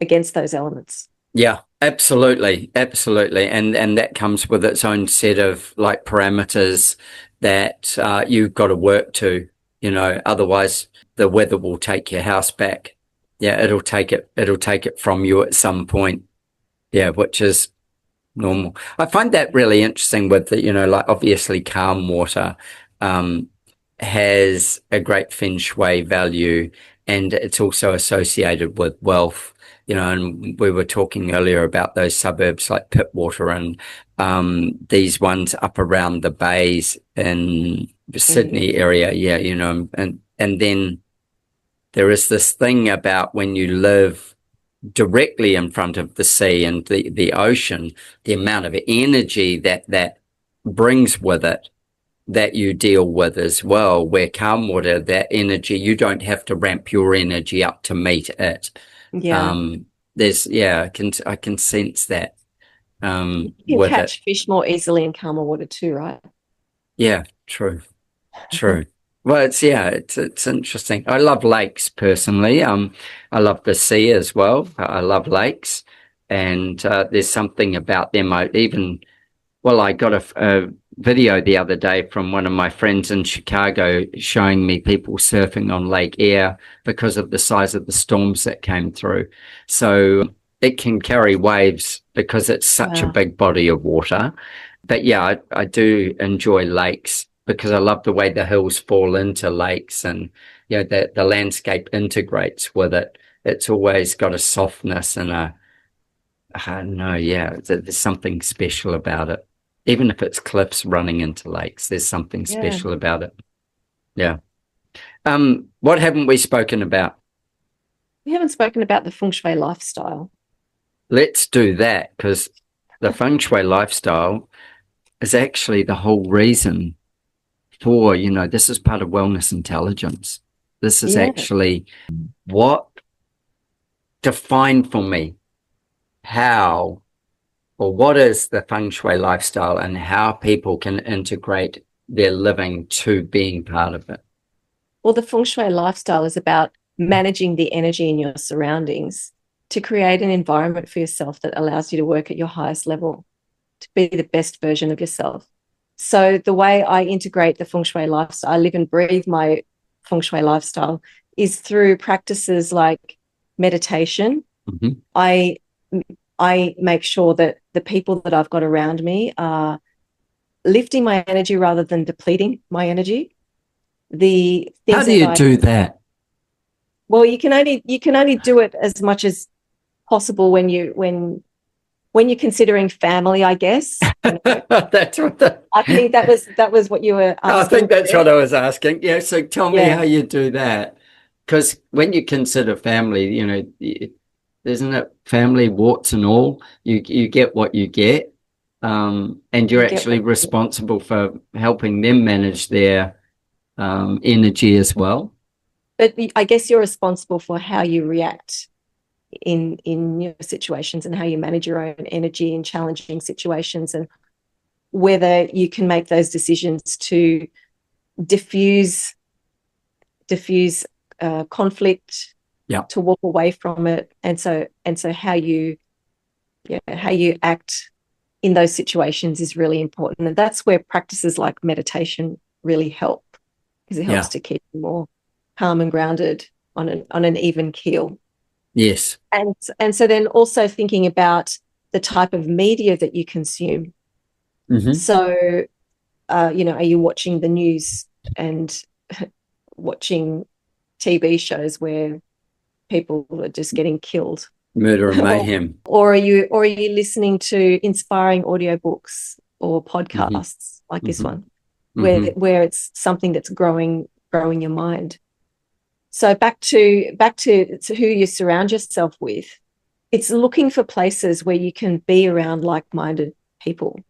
against those elements. Yeah, absolutely. Absolutely. And that comes with its own set of like parameters that you've got to work to, otherwise the weather will take your house back. Yeah, it'll take it from you at some point. Yeah, which is normal. I find that really interesting with the, like obviously calm water has a great Feng Shui value, and it's also associated with wealth. And we were talking earlier about those suburbs like Pittwater and these ones up around the bays in the Sydney area. Yeah, and then there is this thing about when you live directly in front of the sea and the ocean, the amount of energy that brings with it that you deal with as well, where calm water, that energy, you don't have to ramp your energy up to meet it. Yeah. I can sense that You can with catch it. fish more easily in calmer water too, right? Yeah, true. Well, it's interesting. I love lakes personally. I love the sea as well. I love lakes, and there's something about them. I got a video the other day from one of my friends in Chicago showing me people surfing on Lake Eyre because of the size of the storms that came through. So it can carry waves because it's such a big body of water. But yeah, I do enjoy lakes because I love the way the hills fall into lakes, and the landscape integrates with it. It's always got a softness and I don't know, there's something special about it. Even if it's cliffs running into lakes, there's something special about it. Yeah. What haven't we spoken about? We haven't spoken about the feng shui lifestyle. Let's do that, because the feng shui lifestyle is actually the whole reason for, this is part of wellness intelligence. This is actually what defined for me how or what is the feng shui lifestyle and how people can integrate their living to being part of it. Well, the feng shui lifestyle is about managing the energy in your surroundings to create an environment for yourself that allows you to work at your highest level, to be the best version of yourself. So the way I integrate the feng shui lifestyle, I live and breathe my feng shui lifestyle, is through practices like meditation. Mm-hmm. I make sure that the people that I've got around me are lifting my energy rather than depleting my energy. The things How do you do that? Well, you can only do it as much as possible when you're considering family, I guess. That's what I think that was what you were asking. I think that's what I was asking. Yeah. So tell me how you do that, because when you consider family, isn't it family warts and all? You get what you get, and you're actually responsible for helping them manage their energy as well. But I guess you're responsible for how you react in your situations and how you manage your own energy in challenging situations, and whether you can make those decisions to diffuse conflict, to walk away from it, and so how you act in those situations is really important, and that's where practices like meditation really help, because it helps to keep you more calm and grounded on an even keel. Yes. And so then also thinking about the type of media that you consume. Mm-hmm. So, are you watching the news and watching TV shows where people are just getting killed? Murder and mayhem. Or are you listening to inspiring audiobooks or podcasts like this one, where it's something that's growing your mind? So back to who you surround yourself with. it's looking for places where you can be around like-minded people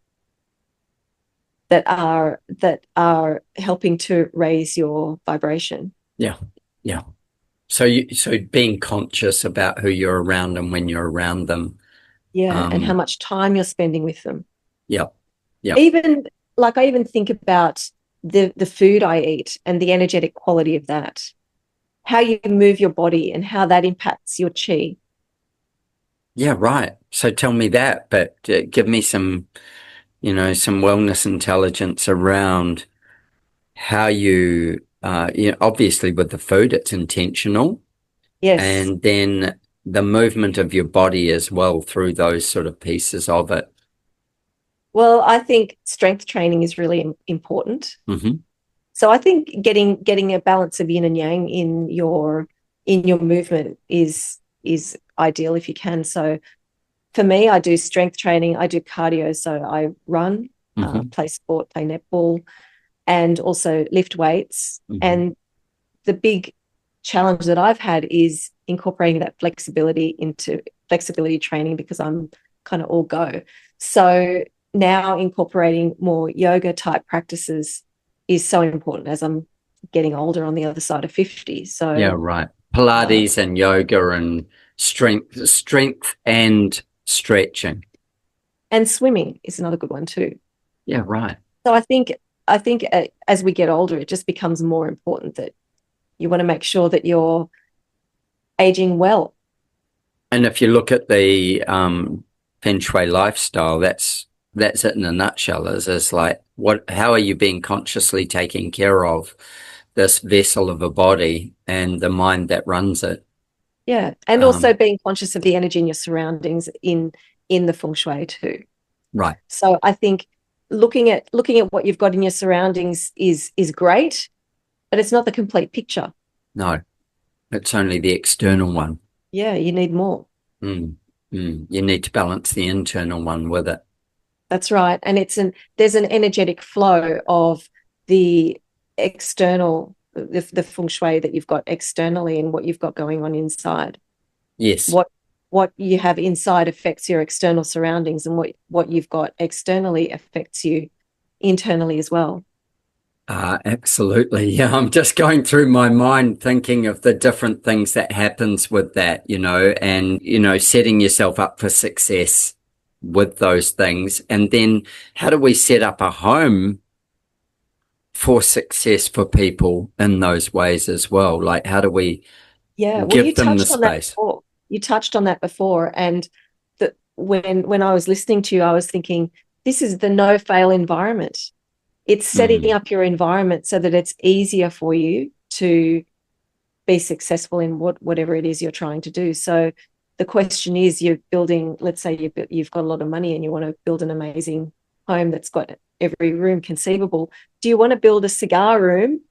that are helping to raise your vibration. Yeah. Yeah. So being conscious about who you're around and when you're around them. Yeah. And how much time you're spending with them. Yeah. Yeah. Even like I even think about the food I eat and the energetic quality of that, how you move your body and how that impacts your chi. Yeah, right. So tell me that, but give me some, some wellness intelligence around how obviously with the food, it's intentional. Yes. And then the movement of your body as well through those sort of pieces of it. Well, I think strength training is really important. Mm-hmm. So I think getting a balance of yin and yang in your movement is ideal if you can. So for me, I do strength training, I do cardio, so I run, play sport, play netball, and also lift weights. Mm-hmm. And the big challenge that I've had is incorporating that flexibility into flexibility training because I'm kind of all go. So now incorporating more yoga type practices is so important as I'm getting older on the other side of 50. So yeah, right. Pilates and yoga and strength and stretching. And swimming is another good one too. Yeah, right. So I think as we get older, it just becomes more important that you want to make sure that you're aging well. And if you look at the Feng Shui lifestyle, that's it in a nutshell. Is like how are you being consciously taking care of this vessel of a body and the mind that runs it? Yeah, and also being conscious of the energy in your surroundings in the Feng Shui too. Right. So I think looking at what you've got in your surroundings is great, but it's not the complete picture. No, it's only the external one. Yeah, you need more. You need to balance the internal one with it. That's right. And there's an energetic flow of the external, the Feng Shui that you've got externally and what you've got going on inside. Yes. What you have inside affects your external surroundings, and what you've got externally affects you internally as well. Absolutely. Yeah, I'm just going through my mind thinking of the different things that happens with that, and, setting yourself up for success with those things. And then how do we set up a home for success for people in those ways as well? Like, how do we give them the space? You touched on that before. And when I was listening to you, I was thinking, this is the no-fail environment. It's setting up your environment so that it's easier for you to be successful in whatever it is you're trying to do. So the question is, you're building, let's say you've got a lot of money and you want to build an amazing home that's got every room conceivable. Do you want to build a cigar room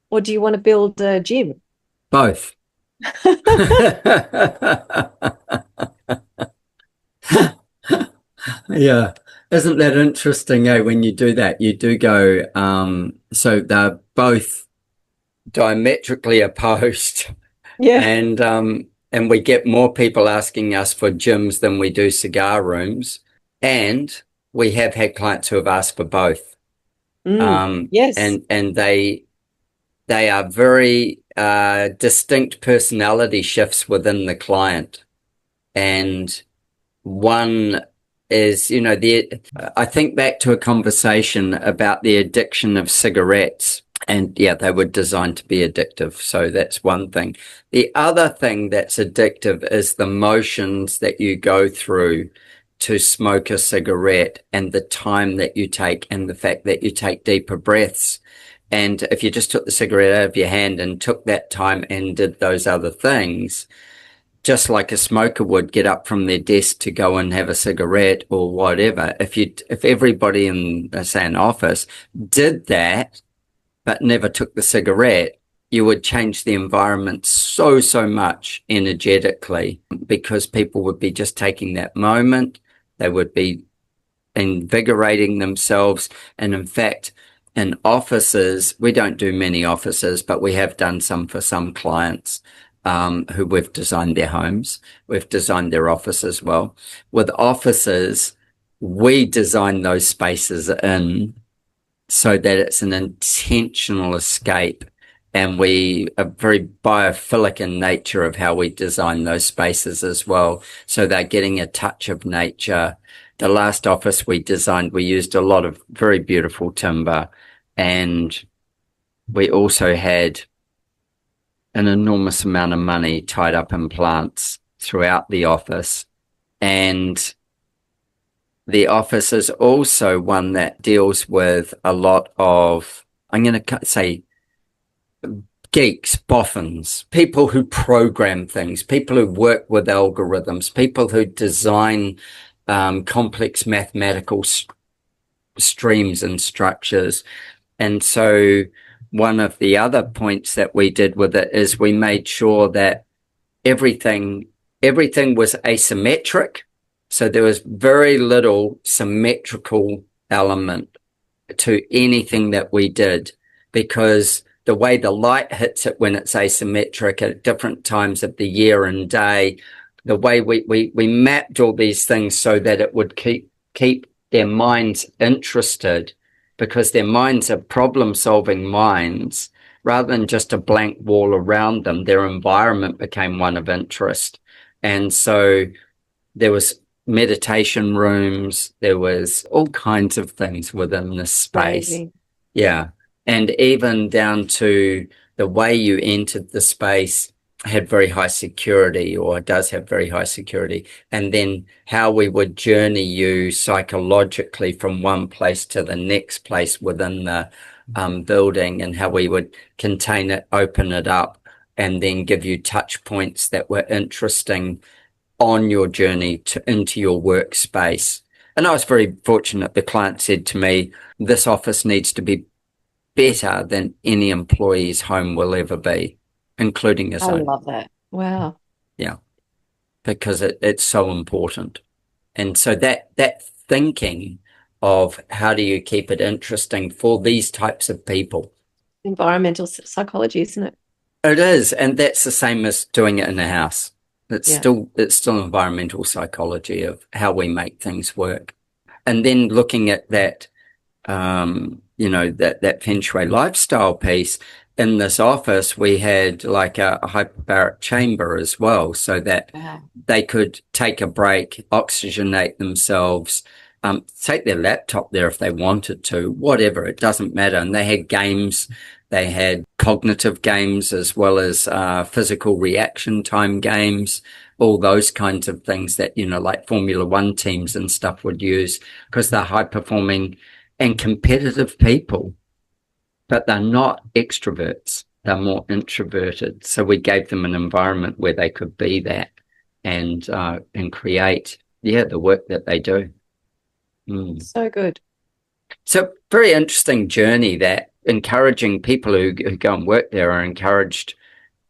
or do you want to build a gym? Both. Yeah. Isn't that interesting, when you do that? You do go, so they're both diametrically opposed. Yeah. And we get more people asking us for gyms than we do cigar rooms. And we have had clients who have asked for both. Yes. And they are very distinct personality shifts within the client. And one is, I think back to a conversation about the addiction of cigarettes, and yeah, they were designed to be addictive. So that's one thing. The other thing that's addictive is the motions that you go through to smoke a cigarette, and the time that you take, and the fact that you take deeper breaths. And if you just took the cigarette out of your hand and took that time and did those other things, just like a smoker would get up from their desk to go and have a cigarette or whatever, if everybody in, say, an office did that but never took the cigarette, you would change the environment so much energetically, because people would be just taking that moment. They would be invigorating themselves. And in fact, in offices, we don't do many offices, but we have done some for some clients. who we've designed their homes. We've designed their office as well. With offices, we design those spaces in so that it's an intentional escape. And we are very biophilic in nature of how we design those spaces as well. So they're getting a touch of nature. The last office we designed, we used a lot of very beautiful timber, and we also had an enormous amount of money tied up in plants throughout the office. And the office is also one that deals with a lot of, I'm going to say, geeks, boffins, people who program things, people who work with algorithms, people who design complex mathematical streams and structures. And so one of the other points that we did with it is we made sure that everything was asymmetric. So there was very little symmetrical element to anything that we did, because the way the light hits it when it's asymmetric at different times of the year and day, the way we mapped all these things so that it would keep their minds interested, because their minds are problem-solving minds. Rather than just a blank wall around them, their environment became one of interest. And so there was meditation rooms, there was all kinds of things within this space. Crazy. Yeah. And even down to the way you entered the space had very high security, or does have very high security. And then how we would journey you psychologically from one place to the next place within the building, and how we would contain it, open it up, and then give you touch points that were interesting on your journey into your workspace. And I was very fortunate. The client said to me, this office needs to be better than any employee's home will ever be, including his own. I love that. Wow. Yeah, because it's so important. And so that thinking of how do you keep it interesting for these types of people. Environmental psychology, isn't it? It is, and that's the same as doing it in a house. It's Yeah. still environmental psychology of how we make things work. And then looking at that, that Feng Shui lifestyle piece. In this office, we had like a hyperbaric chamber as well, so that they could take a break, oxygenate themselves, take their laptop there if they wanted to, whatever, it doesn't matter. And they had games, they had cognitive games as well as physical reaction time games, all those kinds of things that, like Formula One teams and stuff would use, because they're high performing and competitive people. But they're not extroverts. They're more introverted. So we gave them an environment where they could be that and create, the work that they do. So good. So very interesting journey, that encouraging people who go and work there are encouraged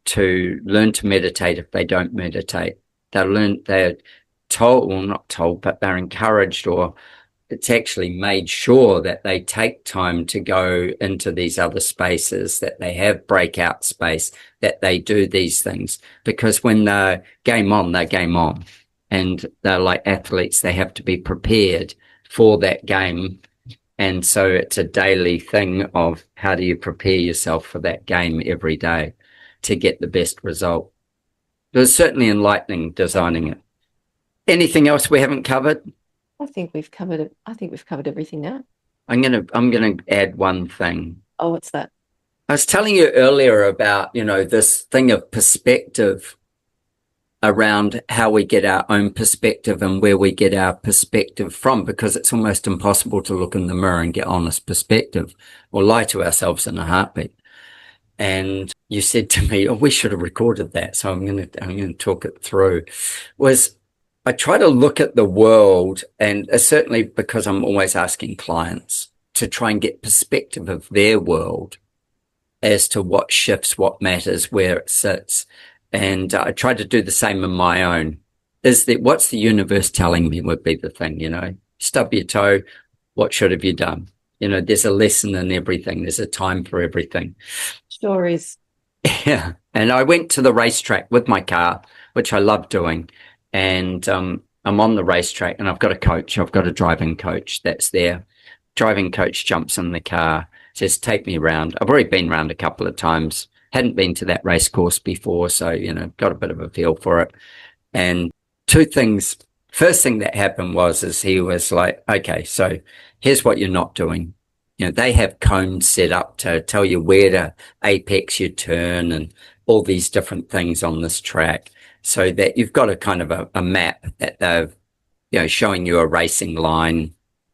to learn to meditate if they don't meditate. They're told, well, not told, but they're encouraged, or it's actually made sure that they take time to go into these other spaces, that they have breakout space, that they do these things, because when they're game on, they're game on. And they're like athletes, they have to be prepared for that game. And so it's a daily thing of how do you prepare yourself for that game every day to get the best result. It was certainly enlightening designing it. Anything else we haven't covered? I think we've covered it. I think we've covered everything now. I'm gonna add one thing. Oh, what's that? I was telling you earlier about, this thing of perspective, around how we get our own perspective and where we get our perspective from, because it's almost impossible to look in the mirror and get honest perspective. We'll lie to ourselves in a heartbeat. And you said to me, we should have recorded that. So I'm going to talk it through. I try to look at the world, and certainly because I'm always asking clients to try and get perspective of their world as to what shifts, what matters, where it sits. And I try to do the same in my own. What's the universe telling me would be the thing, stub your toe. What should have you done? There's a lesson in everything. There's a time for everything. Sure is. Yeah. And I went to the racetrack with my car, which I love doing. And I'm on the racetrack and I've got a coach. I've got a driving coach that's there. Driving coach jumps in the car, says, take me around. I've already been around a couple of times. Hadn't been to that race course before. So, got a bit of a feel for it. And two things. First thing that happened is he was like, okay, so here's what you're not doing. They have cones set up to tell you where to apex your turn and all these different things on this track, so that you've got a kind of a map that they've, showing you a racing line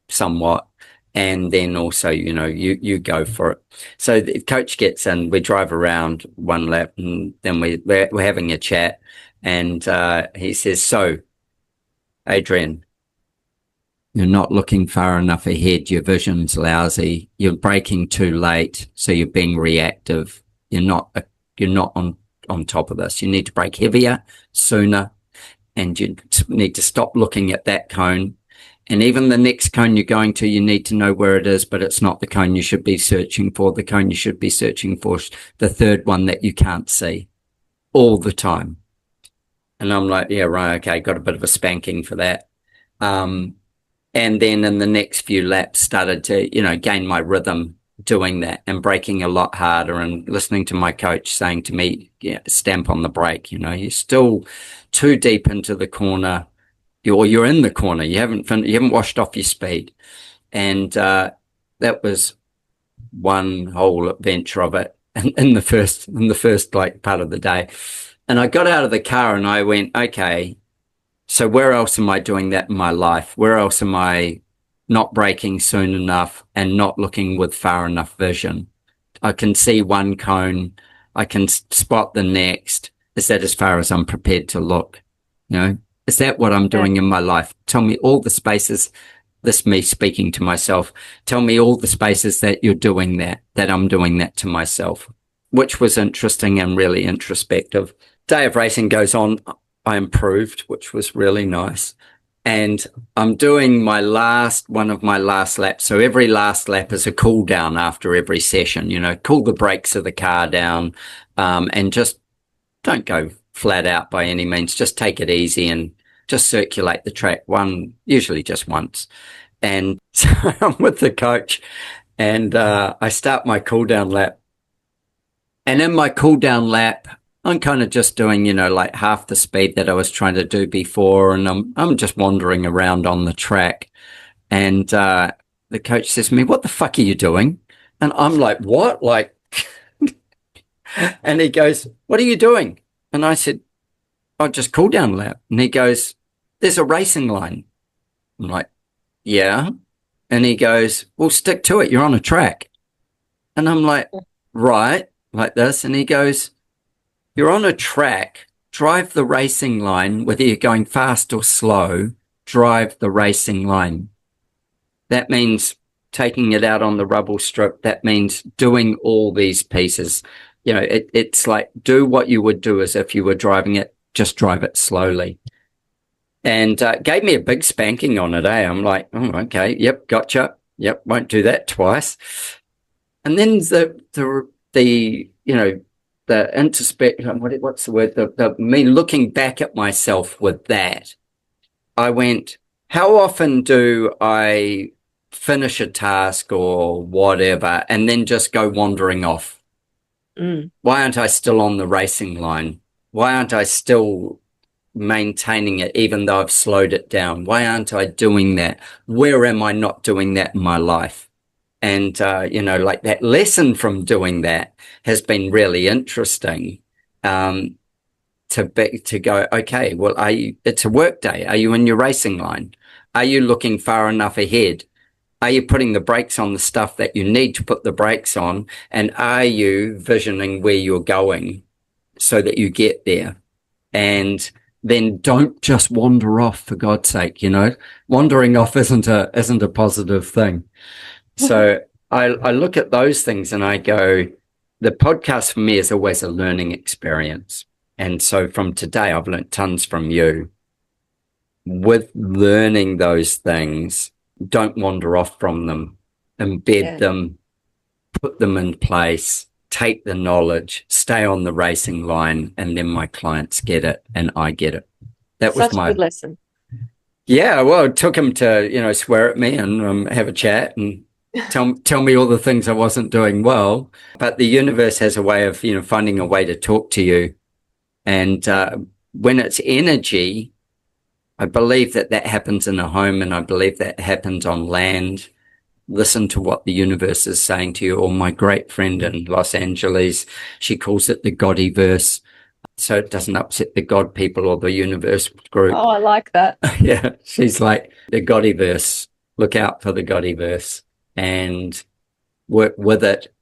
somewhat. And then also, you go for it. So the coach gets in, we drive around one lap, and then we're having a chat. And he says, so, Adrian, you're not looking far enough ahead. Your vision's lousy. You're braking too late, so you're being reactive. You're not on top of this. You need to brake heavier, sooner, and you need to stop looking at that cone. And even the next cone you're going to, you need to know where it is, but it's not the cone you should be searching for. The cone you should be searching for is the third one that you can't see all the time. And I'm like, yeah, right, okay, got a bit of a spanking for that. And then in the next few laps started to, gain my rhythm doing that and braking a lot harder, and listening to my coach saying to me, stamp on the brake, you're still too deep into the corner, or you're in the corner, you haven't washed off your speed. And that was one whole adventure of it in the first like part of the day. And I got out of the car and I went, okay, so where else am I doing that in my life? Where else am I not braking soon enough and not looking with far enough vision? I can see one cone. I can spot the next. Is that as far as I'm prepared to look? Is that what I'm doing in my life? Tell me all the spaces, this me speaking to myself, tell me all the spaces that you're doing that I'm doing that to myself, which was interesting and really introspective. Day of racing goes on. I improved, which was really nice. And I'm doing one of my last laps. So every last lap is a cool down after every session, cool the brakes of the car down, and just don't go flat out by any means. Just take it easy and just circulate the track usually just once. And so I'm with the coach and I start my cool down lap. And in my cool down lap, I'm kind of just doing, like half the speed that I was trying to do before. And I'm just wandering around on the track. And the coach says to me, what the fuck are you doing? And I'm like, what? Like, and he goes, what are you doing? And I said, oh, just cool down lap. And he goes, there's a racing line. I'm like, yeah. And he goes, well, stick to it. You're on a track. And I'm like, right, like this. And he goes, you're on a track, drive the racing line, whether you're going fast or slow, drive the racing line. That means taking it out on the rubble strip. That means doing all these pieces. It's like, do what you would do as if you were driving it, just drive it slowly. And gave me a big spanking on it, eh? I'm like, oh, okay, yep, gotcha. Yep, won't do that twice. And then the introspect, what's the word? Me looking back at myself with that, I went, how often do I finish a task or whatever and then just go wandering off? Why aren't I still on the racing line? Why aren't I still maintaining it even though I've slowed it down? Why aren't I doing that? Where am I not doing that in my life? And, like that lesson from doing that has been really interesting, to go, okay, well, it's a work day. Are you in your racing line? Are you looking far enough ahead? Are you putting the brakes on the stuff that you need to put the brakes on? And are you visioning where you're going so that you get there? And then don't just wander off, for God's sake. Wandering off isn't a positive thing. So I look at those things and I go, the podcast for me is always a learning experience. And so from today, I've learned tons from you. With learning those things, don't wander off from them, embed them, put them in place, take the knowledge, stay on the racing line, and then my clients get it and I get it. That was Such a good lesson. Yeah, well, it took him to, swear at me and have a chat and tell me all the things I wasn't doing well. But the universe has a way of, finding a way to talk to you. And when it's energy, I believe that happens in a home, and I believe that happens on land. Listen to what the universe is saying to you. Or my great friend in Los Angeles, she calls it the Godiverse. So it doesn't upset the God people or the universe group. Oh, I like that. Yeah, she's like the Godiverse. Look out for the Godiverse and work with it,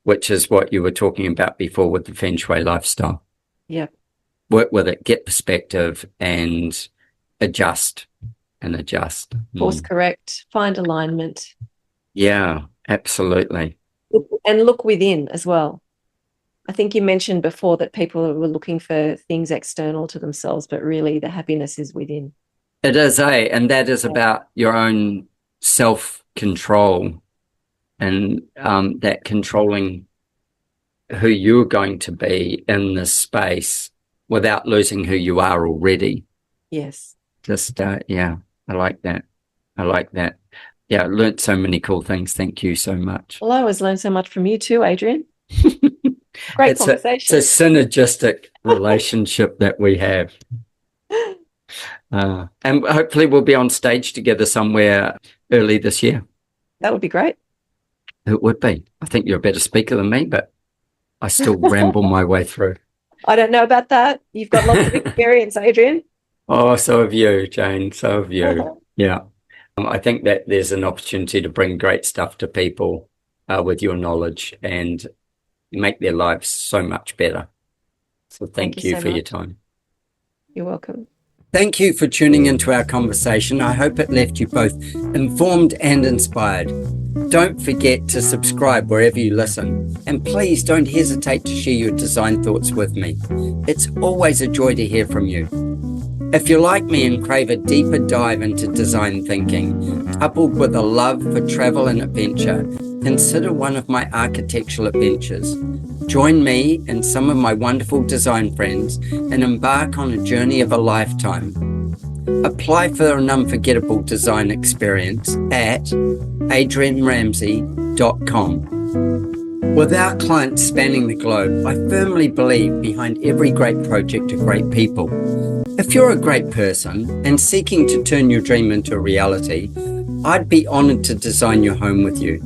which is what you were talking about before with the Feng Shui lifestyle. Yeah. Work with it, get perspective, and adjust and adjust. Course correct. Find alignment. Yeah, absolutely. And look within as well. I think you mentioned before that people were looking for things external to themselves, but really the happiness is within. It is, and that is about your own self-control and that controlling who you're going to be in this space without losing who you are already. Yes. Just, I like that. I like that. Yeah, I learned so many cool things. Thank you so much. Well, I always learn so much from you too, Adrian. Great conversation. It's a synergistic relationship that we have. And hopefully we'll be on stage together somewhere early this year. That would be great. It would be. I think you're a better speaker than me, but I still ramble my way through. I don't know about that. You've got lots of experience, Adrian. Oh, so have you, Jane. So have you. Yeah. I think that there's an opportunity to bring great stuff to people with your knowledge and make their lives so much better. So thank you for your time. You're welcome. Thank you for tuning into our conversation. I hope it left you both informed and inspired. Don't forget to subscribe wherever you listen. And please don't hesitate to share your design thoughts with me. It's always a joy to hear from you. If you're like me and crave a deeper dive into design thinking, coupled with a love for travel and adventure, consider one of my architectural adventures. Join me and some of my wonderful design friends and embark on a journey of a lifetime. Apply for an unforgettable design experience at adrianramsay.com. With our clients spanning the globe, I firmly believe behind every great project are great people. If you're a great person and seeking to turn your dream into a reality, I'd be honored to design your home with you.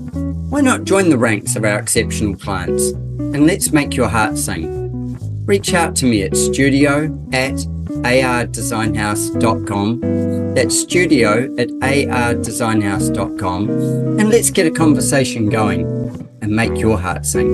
Why not join the ranks of our exceptional clients and let's make your heart sing? Reach out to me at studio@ardesignhouse.com. That's studio@ardesignhouse.com, and let's get a conversation going and make your heart sing.